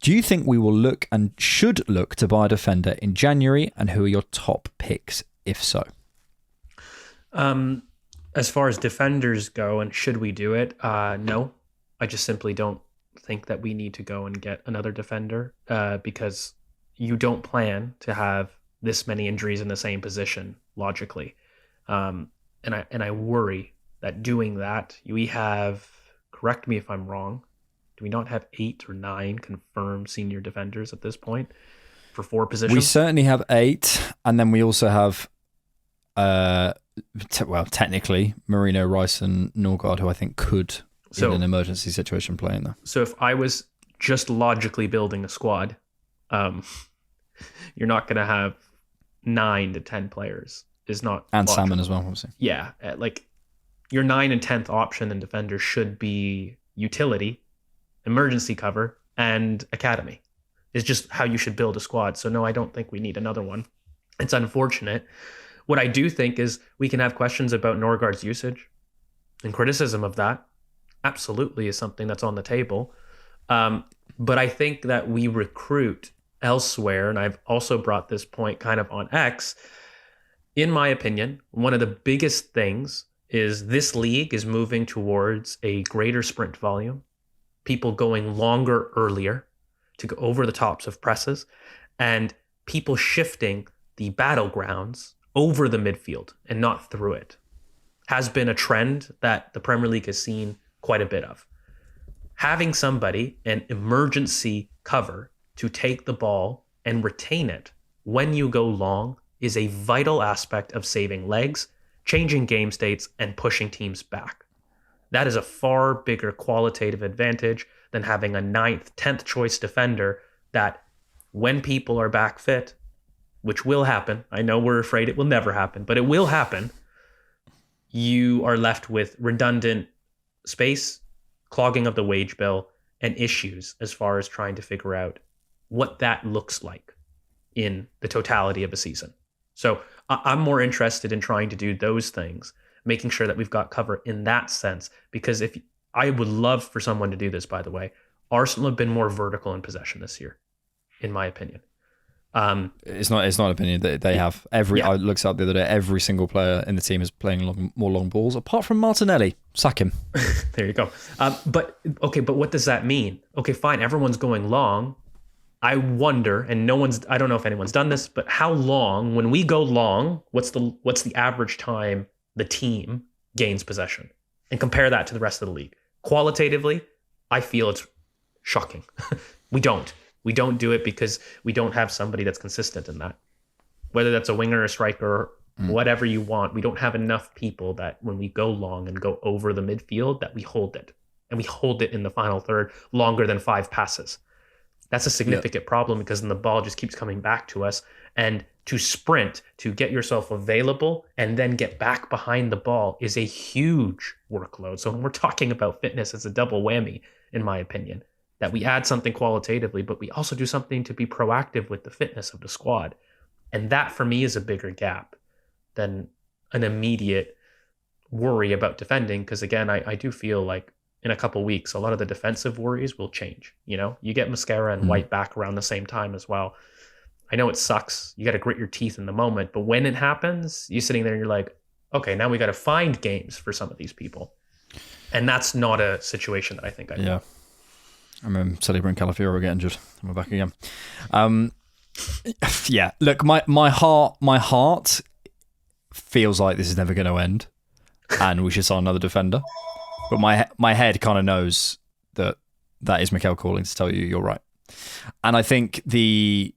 Do you think we will look and should look to buy a defender in January? And who are your top picks, if so? As far as defenders go, and should we do it? No. I just simply don't think that we need to go and get another defender because you don't plan to have this many injuries in the same position, logically. And I worry that doing that, we have, correct me if I'm wrong, do we not have 8 or 9 confirmed senior defenders at this point for 4 positions? We certainly have 8, and then we also have, technically, Marino, Rice, and Norgard, who I think could, in an emergency situation, play in there. So if I was just logically building a squad, you're not going to have 9 to 10 players. Is not and logical. Salmon as well, obviously. Yeah, like your 9 and 10th option in defender should be utility, emergency cover, and academy. Is just how you should build a squad. So no, I don't think we need another one. It's unfortunate. What I do think is we can have questions about Norgard's usage and criticism of that. Absolutely is something that's on the table. But I think that we recruit elsewhere, and I've also brought this point kind of on X. In my opinion, one of the biggest things is this league is moving towards a greater sprint volume, people going longer earlier to go over the tops of presses, and people shifting the battlegrounds over the midfield and not through it. Has been a trend that the Premier League has seen quite a bit of. Having somebody, an emergency cover, to take the ball and retain it when you go long is a vital aspect of saving legs, changing game states, and pushing teams back. That is a far bigger qualitative advantage than having a 9th, 10th choice defender that when people are back fit, which will happen, I know we're afraid it will never happen, but it will happen, you are left with redundant space, clogging of the wage bill, and issues as far as trying to figure out what that looks like in the totality of a season. So I'm more interested in trying to do those things, making sure that we've got cover in that sense. Because if I would love for someone to do this, by the way, Arsenal have been more vertical in possession this year, in my opinion. It's not an opinion that they have. I looked up the other day. Every single player in the team is playing more long balls, apart from Martinelli. Sack him. There you go. But what does that mean? Okay, fine. Everyone's going long. I wonder, and I don't know if anyone's done this, but how long, when we go long, what's the average time the team gains possession? And compare that to the rest of the league. Qualitatively, I feel it's shocking. We don't do it because we don't have somebody that's consistent in that. Whether that's a winger, a striker, whatever you want, we don't have enough people that when we go long and go over the midfield that we hold it. And we hold it in the final third longer than 5 passes. That's a significant problem because then the ball just keeps coming back to us. And to sprint, to get yourself available and then get back behind the ball is a huge workload. So when we're talking about fitness, it's a double whammy, in my opinion, that we add something qualitatively, but we also do something to be proactive with the fitness of the squad. And that for me is a bigger gap than an immediate worry about defending. Because again, I do feel like in a couple weeks, a lot of the defensive worries will change. You get Mascara and White back around the same time as well. I know it sucks. You got to grit your teeth in the moment. But when it happens, you're sitting there and you're like, okay, now we got to find games for some of these people. And that's not a situation that I think I do. Yeah. I remember celebrating Calafiore getting injured. We're back again. Yeah, look, my heart feels like this is never going to end and we should sign another defender. But my head kind of knows that is Mikel calling to tell you you're right. And I think I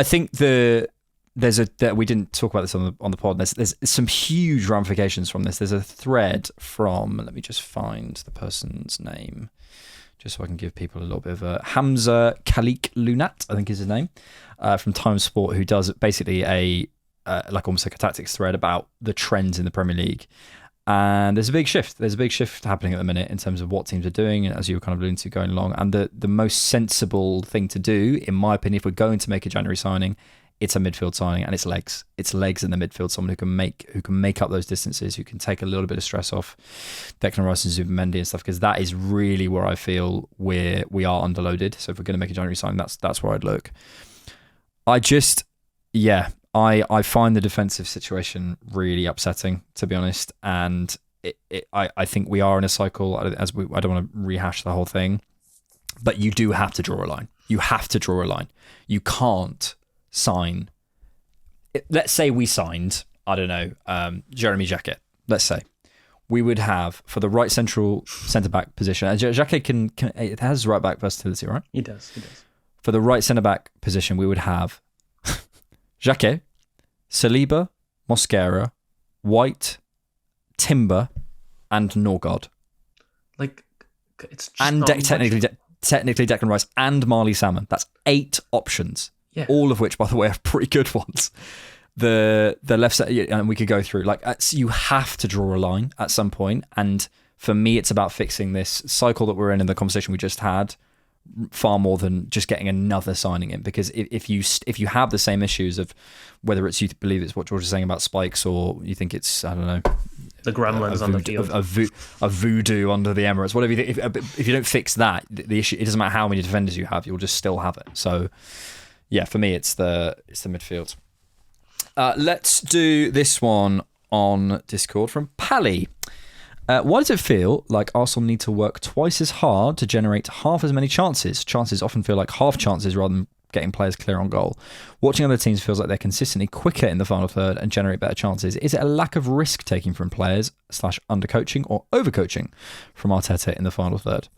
think we didn't talk about this on the pod. There's some huge ramifications from this. There's a thread from, let me just find the person's name, just so I can give people a little bit of a Hamza Khalik Lunat, I think is his name, from Time Sport, who does basically almost like a tactics thread about the trends in the Premier League. And there's a big shift. There's a big shift happening at the minute in terms of what teams are doing, as you were kind of alluding to going along. And the most sensible thing to do, in my opinion, if we're going to make a January signing, it's a midfield signing, and it's legs. It's legs in the midfield. Someone who can make up those distances, who can take a little bit of stress off Declan Rice and Zubimendi and stuff. Because that is really where I feel we are underloaded. So if we're going to make a January signing, that's where I'd look. I find the defensive situation really upsetting, to be honest, and I think we are in a cycle. I don't want to rehash the whole thing, but you do have to draw a line. You have to draw a line. You can't sign. Let's say we signed, I don't know, Jeremy Jacquet. Let's say we would have for the right central centre back position. And Jacquet it has right back versatility, right? He does. For the right centre back position, we would have Jacquet, Saliba, Mosquera, White, Timber, and Norgard. Like, it's just and technically Declan Rice and Marley Salmon. That's 8 options. Yeah. All of which, by the way, are pretty good ones. The left side, and we could go through. Like, you have to draw a line at some point. And for me, it's about fixing this cycle that we're in the conversation we just had, far more than just getting another signing in. Because if you have the same issues of whether it's you believe it's what George is saying about spikes, or you think it's, I don't know, the gremlins on the field, a voodoo under the Emirates, whatever you think, if you don't fix that, the issue, it doesn't matter how many defenders you have, you'll just still have it. So yeah, for me, it's the midfield. Let's do this one on Discord from Pally. Why does it feel like Arsenal need to work twice as hard to generate half as many chances? Chances often feel like half chances rather than getting players clear on goal. Watching other teams feels like they're consistently quicker in the final third and generate better chances. Is it a lack of risk taking from players / undercoaching or overcoaching from Arteta in the final third?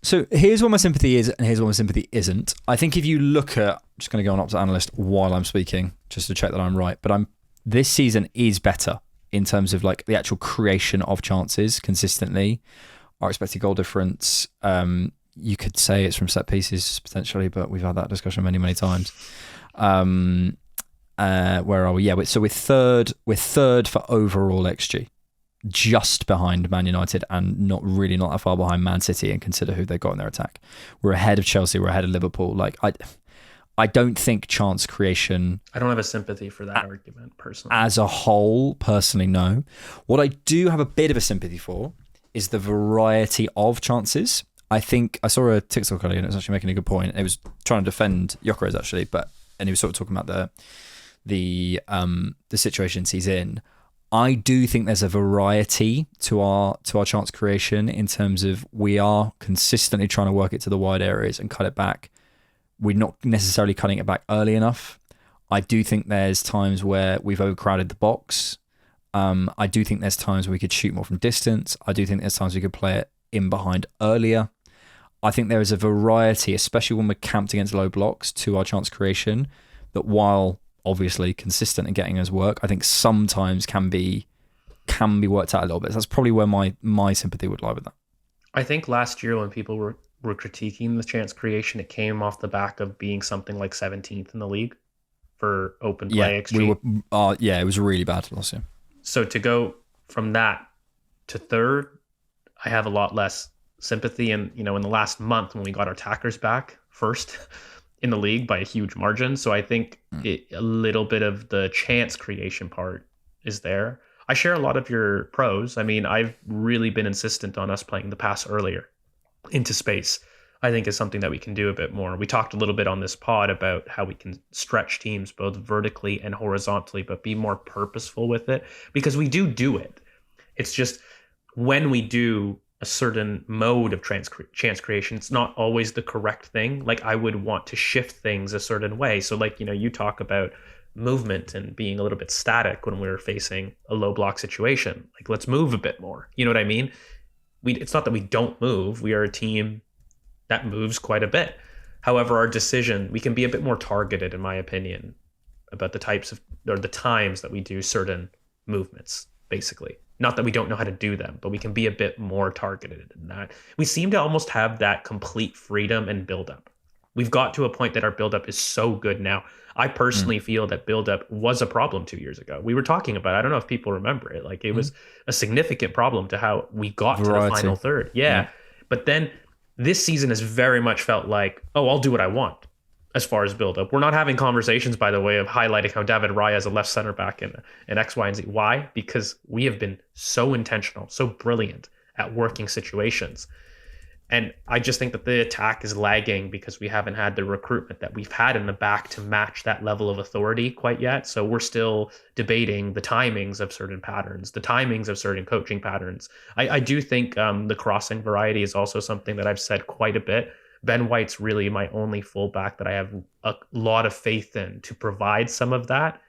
So here's what my sympathy is and here's what my sympathy isn't. I think if you look at, I'm just going to go on up to analyst while I'm speaking just to check that I'm right, but this season is better in terms of like the actual creation of chances consistently. Our expected goal difference, you could say it's from set pieces potentially, but we've had that discussion many, many times. Where are we? Yeah, so we're third for overall XG, just behind Man United and not that far behind Man City, and consider who they've got in their attack. We're ahead of Chelsea, we're ahead of Liverpool. Like I don't think chance creation I don't have a sympathy for that argument personally. as a whole, personally, no. What I do have a bit of a sympathy for is the variety of chances. I think I saw a TikTok earlier and it was actually making a good point. It was trying to defend Gyökeres actually, and he was sort of talking about the situations he's in. I do think there's a variety to our chance creation in terms of we are consistently trying to work it to the wide areas and cut it back. We're not necessarily cutting it back early enough. I do think there's times where we've overcrowded the box. I do think there's times where we could shoot more from distance. I do think there's times we could play it in behind earlier. I think there is a variety, especially when we're camped against low blocks, to our chance creation that, while obviously consistent in getting us work, I think sometimes can be worked out a little bit. So that's probably where my sympathy would lie with that. I think last year when people were critiquing the chance creation, it came off the back of being something like 17th in the league for open play XG. It was really bad last year. So to go from that to third, I have a lot less sympathy. And, in the last month when we got our attackers back first in the league by a huge margin. So I think a little bit of the chance creation part is there. I share a lot of your pros. I mean, I've really been insistent on us playing the pass earlier into space. I think is something that we can do a bit more. We talked a little bit on this pod about how we can stretch teams both vertically and horizontally, but be more purposeful with it, because we do it. It's just when we do a certain mode of chance creation, it's not always the correct thing. Like, I would want to shift things a certain way. So like, you talk about movement and being a little bit static when we're facing a low block situation. Like, let's move a bit more. You know what I mean? It's not that we don't move. We are a team that moves quite a bit. However, our decision, we can be a bit more targeted, in my opinion, about the types of, or the times that we do certain movements, basically. Not that we don't know how to do them, but we can be a bit more targeted in that. We seem to almost have that complete freedom and buildup. We've got to a point that our buildup is so good now. I personally feel that buildup was a problem 2 years ago. We were talking about, I don't know if people remember it, like it was a significant problem to how we got to the final third. Yeah. But then this season has very much felt like, oh, I'll do what I want as far as buildup. We're not having conversations, by the way, of highlighting how David Raya is a left center back in X, Y, and Z. Why? Because we have been so intentional, so brilliant at working situations. And I just think that the attack is lagging because we haven't had the recruitment that we've had in the back to match that level of authority quite yet. So we're still debating the timings of certain patterns, the timings of certain coaching patterns. I do think the crossing variety is also something that I've said quite a bit. Ben White's really my only fullback that I have a lot of faith in to provide some of that.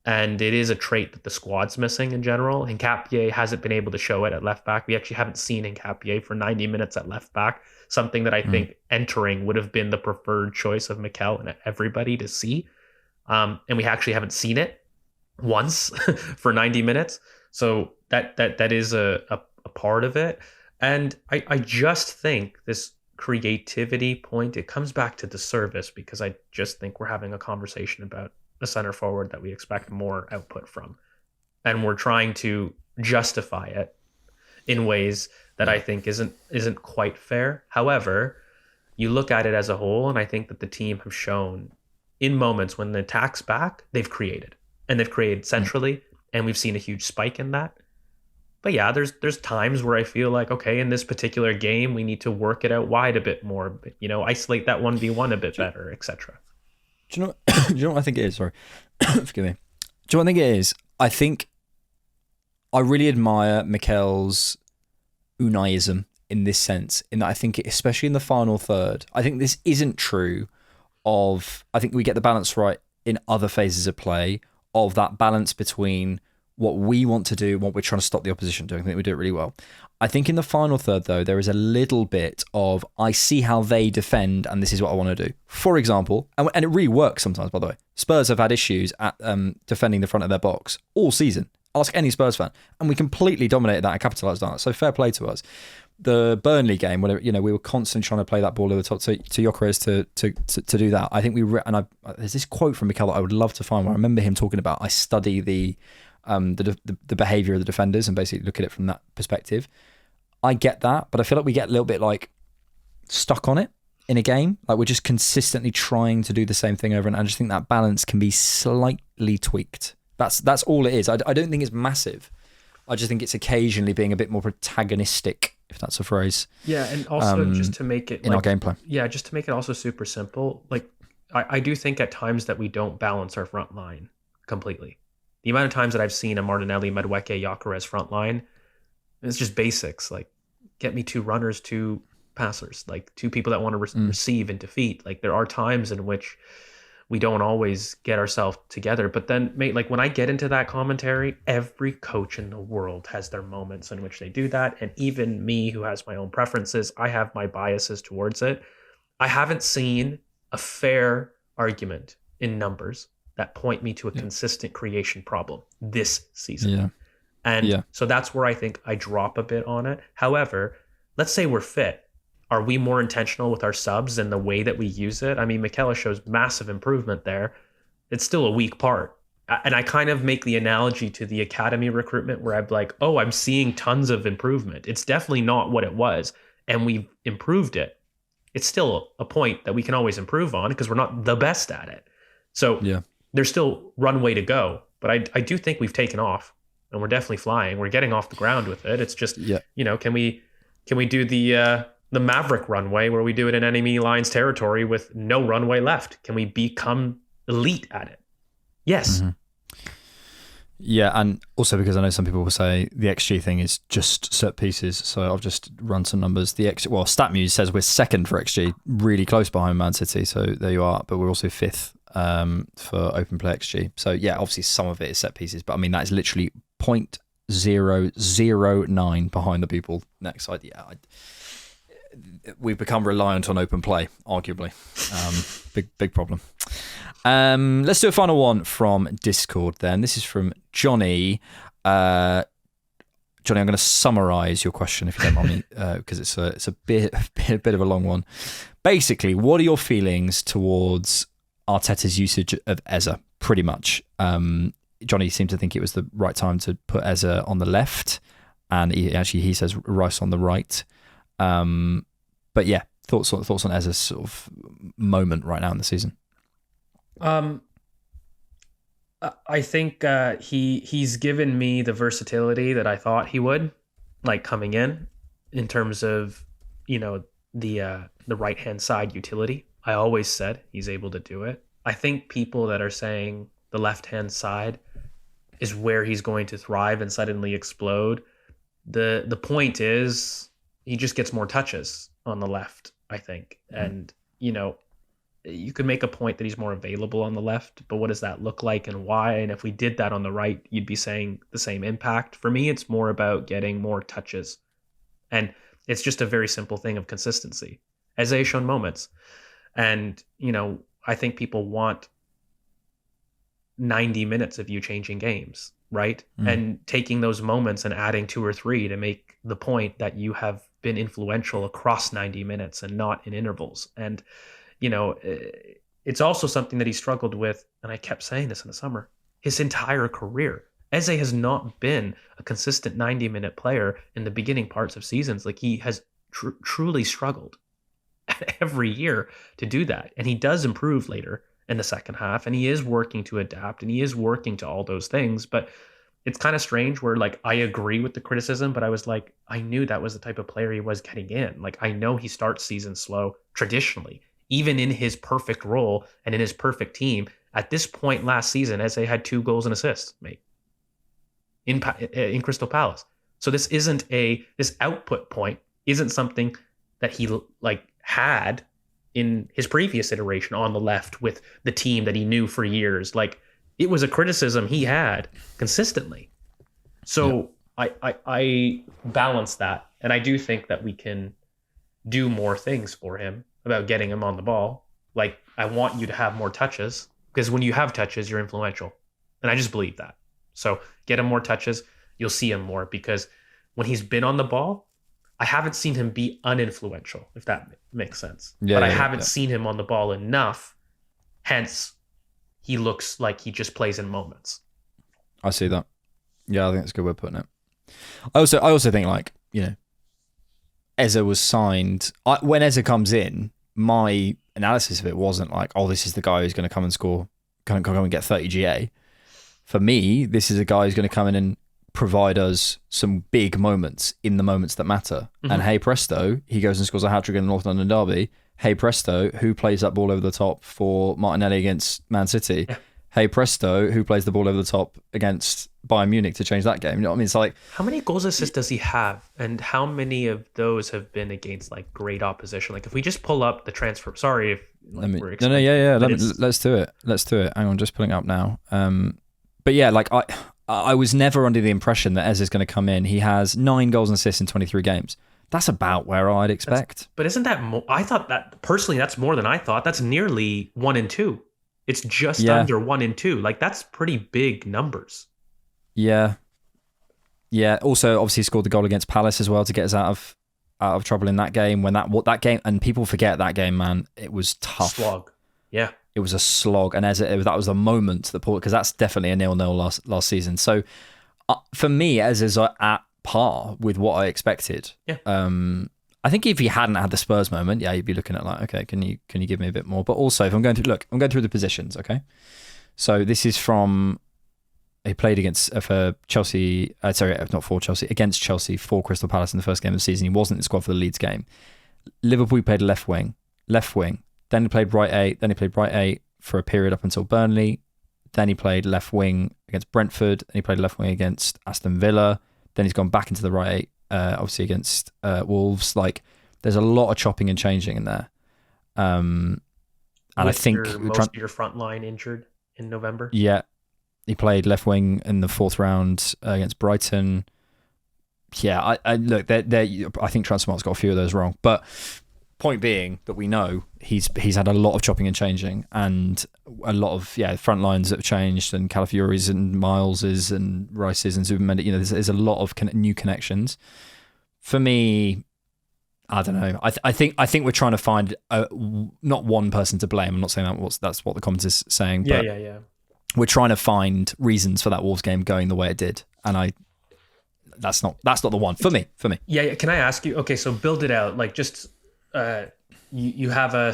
And it is a trait that the squad's missing in general. Hincapié hasn't been able to show it at left back. We actually haven't seen Hincapié for 90 minutes at left back, something that I think entering would have been the preferred choice of Mikel and everybody to see. And we actually haven't seen it once for 90 minutes. So that is a part of it. And I just think this creativity point, it comes back to the service, because I just think we're having a conversation about a center forward that we expect more output from, and we're trying to justify it in ways that I think isn't quite fair. However, you look at it as a whole, and I think that the team have shown in moments when the attack's back, they've created centrally, and we've seen a huge spike in that. But yeah, there's times where I feel like, okay, in this particular game, we need to work it out wide a bit more, isolate that 1v1 a bit better, etc. Do you know what I think it is? Sorry. Forgive me. Do you know what I think it is? I think I really admire Mikel's Unaiism in this sense, in that I think, especially in the final third, I think this isn't true of, I think we get the balance right in other phases of play, of that balance between what we want to do, what we're trying to stop the opposition doing. I think we do it really well. I think in the final third, though, there is a little bit of, I see how they defend, and this is what I want to do. For example, and it really works sometimes, by the way, Spurs have had issues at defending the front of their box all season. Ask any Spurs fan. And we completely dominated that and capitalised on it. So fair play to us. The Burnley game, where we were constantly trying to play that ball over the top to Gyökeres to do that. I think there's this quote from Mikel that I would love to find, where I remember him talking about, I study the behavior of the defenders and basically look at it from that perspective. I get that, but I feel like we get a little bit like stuck on it in a game. Like we're just consistently trying to do the same thing over, and I just think that balance can be slightly tweaked. That's all it is. I don't think it's massive. I just think it's occasionally being a bit more protagonistic, if that's a phrase. Yeah, and also just to make it in our gameplay. Yeah, just to make it also super simple. Like I do think at times that we don't balance our front line completely. The amount of times that I've seen a Martinelli, Madueke, Gyökeres front line, it's just basics. Like get me 2 runners, 2 passers, like 2 people that want to receive and defeat. Like there are times in which we don't always get ourselves together. But then, mate, like when I get into that commentary, every coach in the world has their moments in which they do that. And even me, who has my own preferences, I have my biases towards it. I haven't seen a fair argument in numbers that point me to a consistent creation problem this season. Yeah. And so that's where I think I drop a bit on it. However, let's say we're fit. Are we more intentional with our subs and the way that we use it? I mean, Michela shows massive improvement there. It's still a weak part. And I kind of make the analogy to the academy recruitment where I'm like, oh, I'm seeing tons of improvement. It's definitely not what it was. And we've improved it. It's still a point that we can always improve on because we're not the best at it. So there's still runway to go. But I do think we've taken off and we're definitely flying. We're getting off the ground with it. It's just, can we do the Maverick runway where we do it in enemy lines territory with no runway left? Can we become elite at it? Yes. Mm-hmm. Yeah, and also because I know some people will say the XG thing is just set pieces, so I've just run some numbers. The StatMuse says we're second for XG, really close behind Man City, so there you are, but we're also 5th for open play XG. So yeah, obviously some of it is set pieces, but I mean that is literally 0.009 behind the people next side. Yeah, we've become reliant on open play, arguably. Big problem. Let's do a final one from Discord then. This is from Johnny. Johnny, I'm going to summarise your question if you don't mind me, because it's a bit of a long one. Basically, what are your feelings towards Arteta's usage of Eze? Pretty much. Johnny seemed to think it was the right time to put Eze on the left, and he says Rice on the right. But yeah, thoughts on Eze's sort of moment right now in the season. I think he's given me the versatility that I thought he would, like coming in terms of the right hand side utility. I always said he's able to do it. I think people that are saying the left hand side is where he's going to thrive and suddenly explode. The point is he just gets more touches on the left, I think. And, you could make a point that he's more available on the left, but what does that look like and why? And if we did that on the right, you'd be saying the same impact. For me, it's more about getting more touches. And it's just a very simple thing of consistency. As has shown moments. And, I think people want 90 minutes of you changing games, right? And taking those moments and adding 2 or 3 to make the point that you have been influential across 90 minutes and not in intervals. And, it's also something that he struggled with, and I kept saying this in the summer, his entire career. Eze has not been a consistent 90-minute player in the beginning parts of seasons. Like he has truly struggled every year to do that. And he does improve later in the second half, and he is working to adapt, and he is working to all those things. But it's kind of strange where like I agree with the criticism, but I was like, I knew that was the type of player he was getting in. Like I know he starts season slow traditionally, even in his perfect role and in his perfect team. At this point last season, Eze had 2 goals and assists, mate, in Crystal Palace. So this output point isn't something that he like had in his previous iteration on the left with the team that he knew for years. Like it was a criticism he had consistently. So I balance that, and I do think that we can do more things for him about getting him on the ball. Like I want you to have more touches, because when you have touches, you're influential. And I just believe that. So get him more touches, you'll see him more, because when he's been on the ball, I haven't seen him be uninfluential, if that makes sense. But I haven't seen him on the ball enough. Hence, he looks like he just plays in moments. I see that. Yeah, I think that's a good way of putting it. I also think, like, Eze was signed. When Eze comes in, my analysis of it wasn't like, oh, this is the guy who's going to come and score, come and get 30 GA. For me, this is a guy who's going to come in and provide us some big moments in the moments that matter. And hey presto, he goes and scores a hat-trick in the North London derby. Hey presto, who plays that ball over the top for Martinelli against Man City? Yeah. Hey presto, who plays the ball over the top against Bayern Munich to change that game? You know what I mean? It's like, how many goals assists does he have, and how many of those have been against like great opposition? Like if we just pull up the transfer, sorry if like, we're let's do it. Hang on, just pulling it up now. But yeah, like I was never under the impression that Eze is going to come in. He has 9 goals and assists in 23 games. That's about where I'd expect. But isn't that more? I thought that personally, that's more than I thought. That's nearly 1 and 2. It's just under 1 and 2. Like that's pretty big numbers. Yeah. Also, obviously, scored the goal against Palace as well to get us out of trouble in that game. When that game, and people forget that game, man, it was tough. Slog. Yeah. It was a slog, and that was the moment that because that's definitely a 0-0 last season. So for me, Eze is at par with what I expected. Yeah. I think if he hadn't had the Spurs moment, you'd be looking at like, okay, can you give me a bit more? But also, if I'm going through the positions, okay. So this is from he played against for Chelsea. Not for Chelsea, against Chelsea for Crystal Palace in the first game of the season. He wasn't in the squad for the Leeds game. Liverpool, he played left wing. Then he played right 8. Then he played right 8 for a period up until Burnley. Then he played left wing against Brentford. And he played left wing against Aston Villa. Then he's gone back into the right 8, obviously against Wolves. Like, there's a lot of chopping and changing in there. And I think most of your front line injured in November. Yeah, he played left wing in the 4th round against Brighton. Yeah, I look. I think Transfermarkt's got a few of those wrong, but. Point being that we know he's had a lot of chopping and changing, and a lot of front lines that have changed, and Calafiori's and Miles's and Rice's and Zubimendi. You know, there's a lot of new connections. For me, I don't know. I think we're trying to find not one person to blame. I'm not saying that's what the comment is saying. But yeah. We're trying to find reasons for that Wolves game going the way it did, and that's not the one for me. Yeah. Can I ask you? Okay, so build it out. Like just. You have a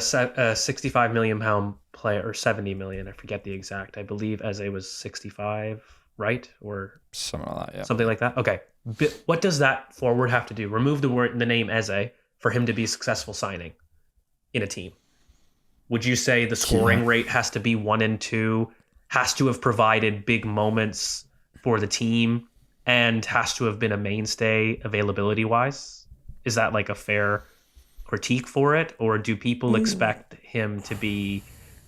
65 million pound player, or 70 million, I forget the exact. I believe Eze was 65, right? Or something like that, yeah. Something like that. Okay. What does that forward have to do? Remove the name Eze for him to be a successful signing in a team. Would you say the scoring rate has to be 1 and 2, has to have provided big moments for the team, and has to have been a mainstay availability wise? Is that like a fair critique for it, or do people expect him to be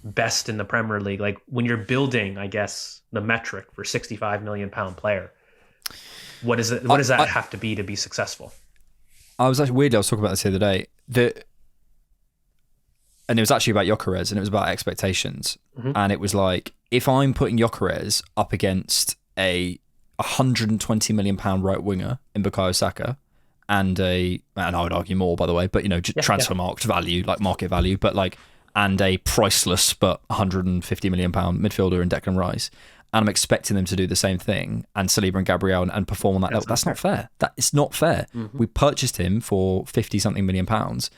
best in the Premier League? Like when you're building, I guess, the metric for 65 million pound player, what does that have to be successful? I was talking about this the other day, and it was actually about Gyökeres, and it was about expectations. And it was like, if I'm putting Gyökeres up against a 120 million pound right winger in Bukayo Saka, and I would argue more, by the way, but transfer marked value, like market value, but like, and a priceless but 150 million pound midfielder in Declan Rice, and I'm expecting them to do the same thing, and Saliba and Gabriel and perform on that level. That's not fair. That is not fair. We purchased him for 50 something million pounds.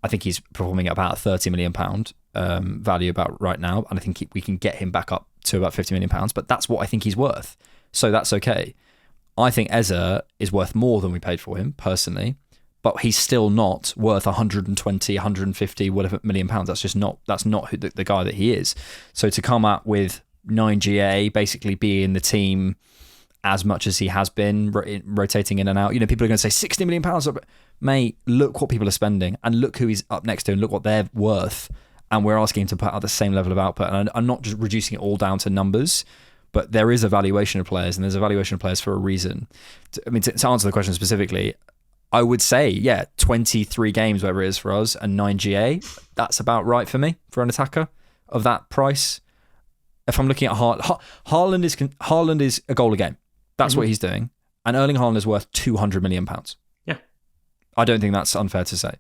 I think he's performing at about 30 million pound value about right now, and I think we can get him back up to about 50 million pounds. But that's what I think he's worth, so that's okay. I think Eze is worth more than we paid for him, personally, but he's still not worth 120, 150, whatever million pounds. That's not the guy that he is. So to come up with 9 GA, basically be in the team as much as he has been, rotating in and out. People are going to say 60 million pounds. Mate, look what people are spending, and look who he's up next to, and look what they're worth. And we're asking him to put out the same level of output. And I'm not just reducing it all down to numbers. But there is a valuation of players, and there's a valuation of players for a reason. To answer the question specifically, I would say, 23 games, whatever it is for us, and 9 GA, that's about right for me, for an attacker of that price. If I'm looking at Haaland is a goal a game. That's what he's doing. And Erling Haaland is worth 200 million pounds. Yeah. I don't think that's unfair to say.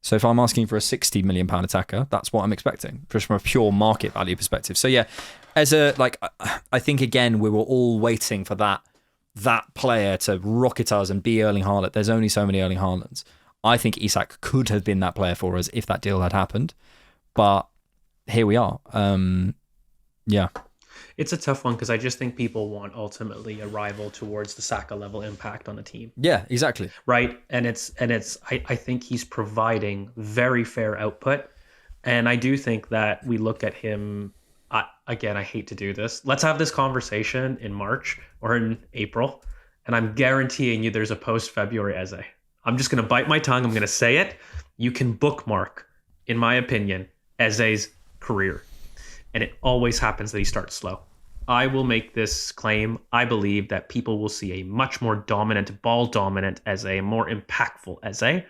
So if I'm asking for a 60 million pound attacker, that's what I'm expecting, just from a pure market value perspective. So I think again, we were all waiting for that player to rocket us and be Erling Haaland. There's only so many Erling Haalands. I think Isak could have been that player for us if that deal had happened. But here we are. Yeah. It's a tough one because I just think people want ultimately a rival towards the Saka level impact on the team. Yeah, exactly. Right. And I think he's providing very fair output. And I do think that we look at him, again, I hate to do this. Let's have this conversation in March or in April. And I'm guaranteeing you there's a post-February Eze. I'm just going to bite my tongue. I'm going to say it. You can bookmark, in my opinion, Eze's career. And it always happens that he starts slow. I will make this claim. I believe that people will see a much more dominant, ball-dominant Eze, more impactful Eze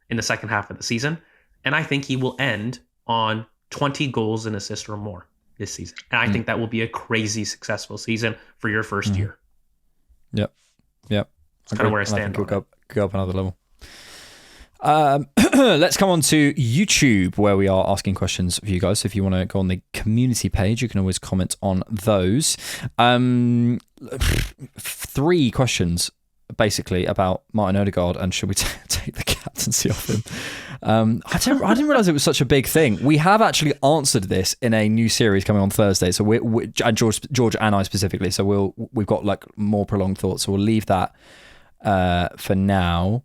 in the second half of the season. And I think he will end on 20 goals and assists or more this season. And I think that will be a crazy successful season for your first year. Yep. That's kind of where I stand on it. Go up another level. Let's come on to YouTube, where we are asking questions of you guys. So if you want to go on the community page, you can always comment on those. 3 questions basically about Martin Odegaard and should we take the captaincy off him. I didn't realize it was such a big thing. We have actually answered this in a new series coming on Thursday. So we and George and I specifically. So we've got like more prolonged thoughts. So we'll leave that for now.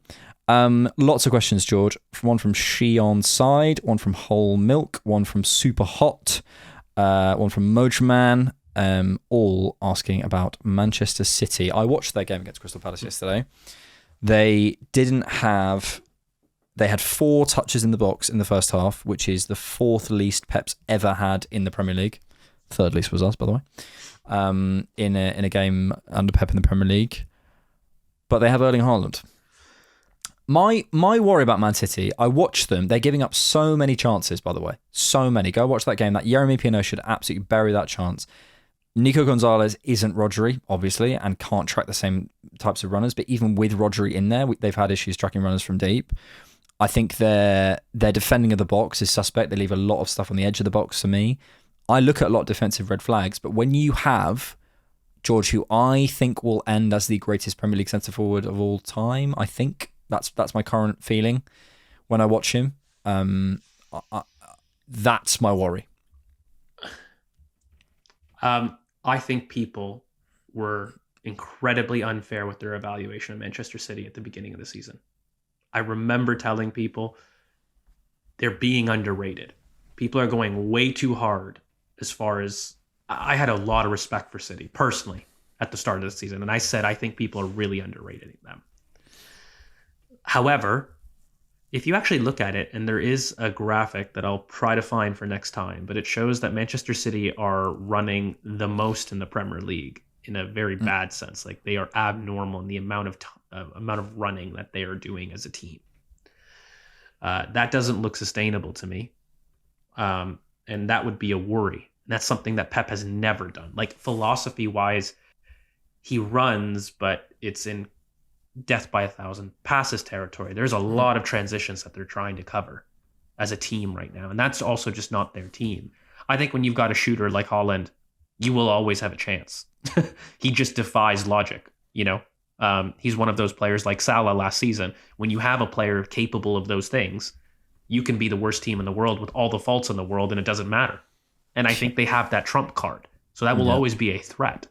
Lots of questions, George. One from Shion Side, one from Whole Milk, one from Super Hot, one from Mojman, all asking about Manchester City. I watched their game against Crystal Palace yesterday. They had 4 touches in the box in the first half, which is the 4th least Pep's ever had in the Premier League. 3rd least was us, by the way, in a game under Pep in the Premier League. But they have Erling Haaland. My worry about Man City, I watched them. They're giving up so many chances, by the way. So many. Go watch that game. That Yeremy Pino should absolutely bury that chance. Nico Gonzalez isn't Rodri, obviously, and can't track the same types of runners. But even with Rodri in there, they've had issues tracking runners from deep. I think their defending of the box is suspect. They leave a lot of stuff on the edge of the box for me. I look at a lot of defensive red flags. But when you have George, who I think will end as the greatest Premier League centre-forward of all time, I think that's my current feeling when I watch him. That's my worry. I think people were incredibly unfair with their evaluation of Manchester City at the beginning of the season. I remember telling people they're being underrated. People are going way too hard as far as... I had a lot of respect for City, personally, at the start of the season. And I said, I think people are really underrating them. However, if you actually look at it, and there is a graphic that I'll try to find for next time, but it shows that Manchester City are running the most in the Premier League in a very bad sense. Like they are abnormal in the amount of running that they are doing as a team. That doesn't look sustainable to me. And that would be a worry. And that's something that Pep has never done. Like philosophy-wise, he runs, but it's in death by 1,000 passes territory. There's a lot of transitions that they're trying to cover as a team right now. And that's also just not their team. I think when you've got a shooter like Haaland, you will always have a chance. He just defies logic, you know? He's one of those players like Salah last season. When you have a player capable of those things, you can be the worst team in the world with all the faults in the world and it doesn't matter. And I think they have that trump card. So that will always be a threat.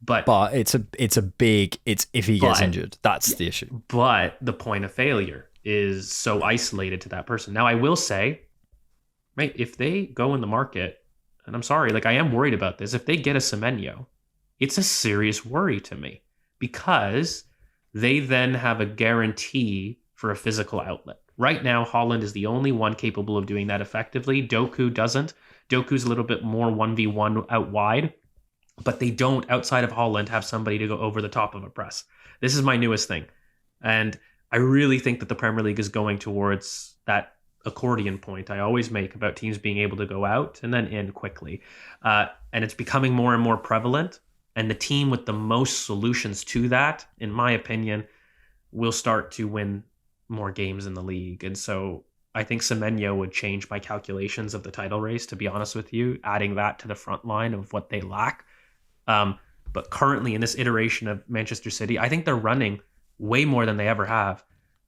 But it's if he gets injured, that's the issue. But the point of failure is so isolated to that person. Now, I will say, right, if they go in the market, and I'm sorry, like I am worried about this, if they get a Semenyo, it's a serious worry to me because they then have a guarantee for a physical outlet. Right now, Haaland is the only one capable of doing that effectively. Doku doesn't. Doku's a little bit more 1v1 out wide. But they don't, outside of Haaland, have somebody to go over the top of a press. This is my newest thing. And I really think that the Premier League is going towards that accordion point I always make about teams being able to go out and then in quickly. And it's becoming more and more prevalent. And the team with the most solutions to that, in my opinion, will start to win more games in the league. And so I think Semenyo would change my calculations of the title race, to be honest with you, adding that to the front line of what they lack. But currently in this iteration of Manchester City, I think they're running way more than they ever have.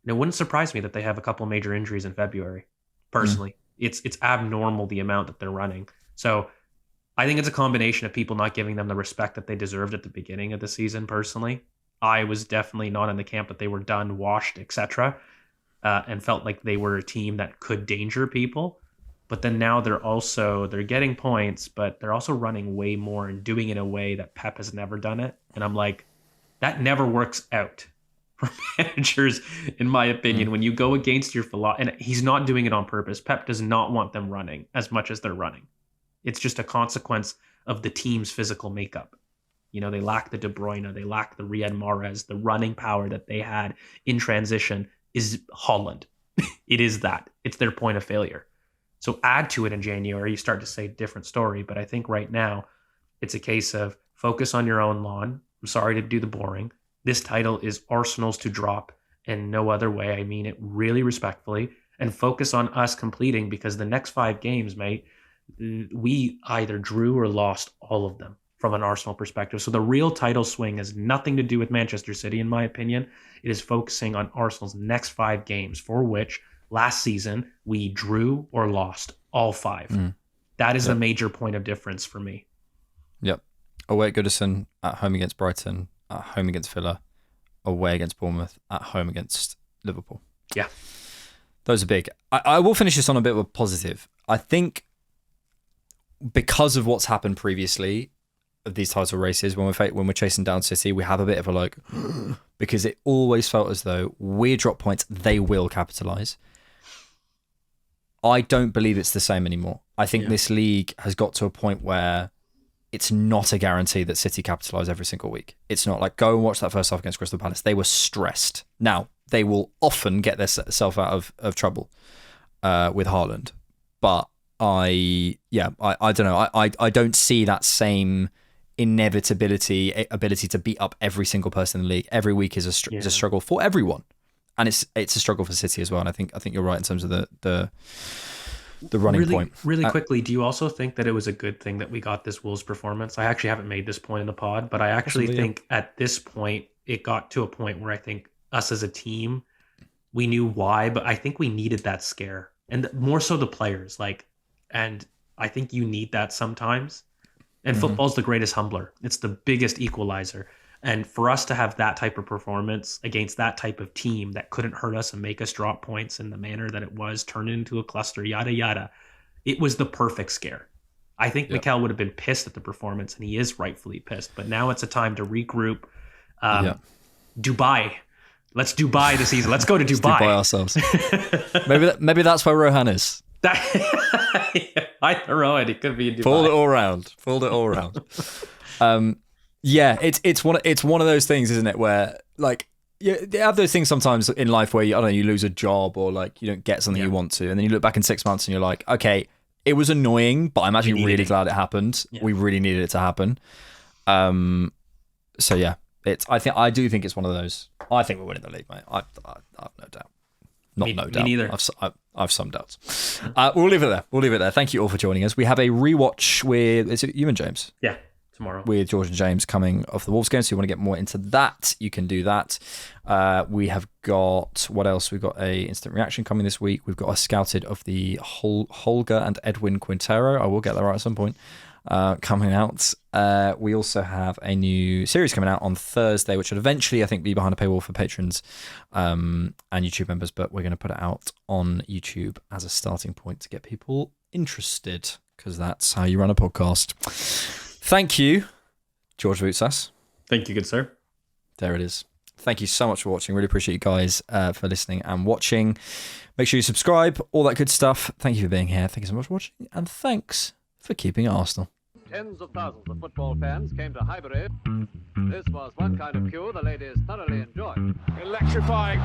And it wouldn't surprise me that they have a couple major injuries in February. Personally, it's abnormal the amount that they're running. So I think it's a combination of people not giving them the respect that they deserved at the beginning of the season. Personally, I was definitely not in the camp that they were done, washed, etc., and felt like they were a team that could danger people. But then now they're getting points, but they're also running way more and doing it in a way that Pep has never done it. And I'm like, that never works out for managers, in my opinion. When you go against your philosophy, and he's not doing it on purpose. Pep does not want them running as much as they're running. It's just a consequence of the team's physical makeup. You know, they lack the De Bruyne, they lack the Riyad Mahrez, the running power that they had in transition is Holland. It is that. It's their point of failure. So add to it in January, you start to say different story. But I think right now it's a case of focus on your own lawn. I'm sorry to do the boring. This title is Arsenal's to drop in no other way. I mean it really respectfully. And focus on us completing, because the next 5 games, mate, we either drew or lost all of them from an Arsenal perspective. So the real title swing has nothing to do with Manchester City, in my opinion. It is focusing on Arsenal's next 5 games, for which last season we drew or lost all 5. That is the major point of difference for me. Yep. Away at Goodison, at home against Brighton, at home against Villa, away against Bournemouth, at home against Liverpool. Yeah. Those are big. I will finish this on a bit of a positive. I think because of what's happened previously of these title races, when we're chasing down City, we have a bit of a like, because it always felt as though we drop points, they will capitalise. I don't believe it's the same anymore. I think this league has got to a point where it's not a guarantee that City capitalise every single week. It's not like, go and watch that first half against Crystal Palace. They were stressed. Now, they will often get themselves out of trouble with Haaland. But I don't know. I don't see that same ability to beat up every single person in the league. Every week is a struggle for everyone. And it's a struggle for City as well. And I think you're right in terms of the running point. Really quickly, do you also think that it was a good thing that we got this Wolves performance? I actually haven't made this point in the pod, but I actually think at this point, it got to a point where I think us as a team, we knew why, but I think we needed that scare. And more so the players. And I think you need that sometimes. And football's the greatest humbler. It's the biggest equalizer. And for us to have that type of performance against that type of team that couldn't hurt us and make us drop points in the manner that it was, turn it into a cluster, yada, yada, it was the perfect scare. I think Mikel would have been pissed at the performance, and he is rightfully pissed. But now it's a time to regroup. Dubai. Let's Dubai the season. Let's go to Dubai. Dubai ourselves. maybe that's where Rohan is. I don't know. It could be in Dubai. Fold it all around. It's one of those things, isn't it? Where you have those things sometimes in life where you lose a job or you don't get something you want to, and then you look back in 6 months and you're like, okay, it was annoying, but I'm actually really glad it happened. Yeah. We really needed it to happen. So yeah, I do think it's one of those. I think we're winning the league, mate. I've no doubt. No doubt. Me neither. I've some doubts. We'll leave it there. Thank you all for joining us. We have a rewatch with, is it you and James? Yeah, tomorrow. With George and James coming off the Wolves game. So if you want to get more into that, you can do that. We have got, what else? We've got a instant reaction coming this week. We've got a scouted of the Holger and Edwin Quintero. I will get that right at some point. Coming out. We also have a new series coming out on Thursday, which will eventually, I think, be behind a paywall for patrons and YouTube members, but we're going to put it out on YouTube as a starting point to get people interested, because that's how you run a podcast. Thank you, George Voutsas. Thank you, good sir. There it is. Thank you so much for watching. Really appreciate you guys for listening and watching. Make sure you subscribe, all that good stuff. Thank you for being here. Thank you so much for watching, and thanks for keeping it Arsenal. Tens of thousands of football fans came to Highbury. This was one kind of queue the ladies thoroughly enjoyed. Electrifying.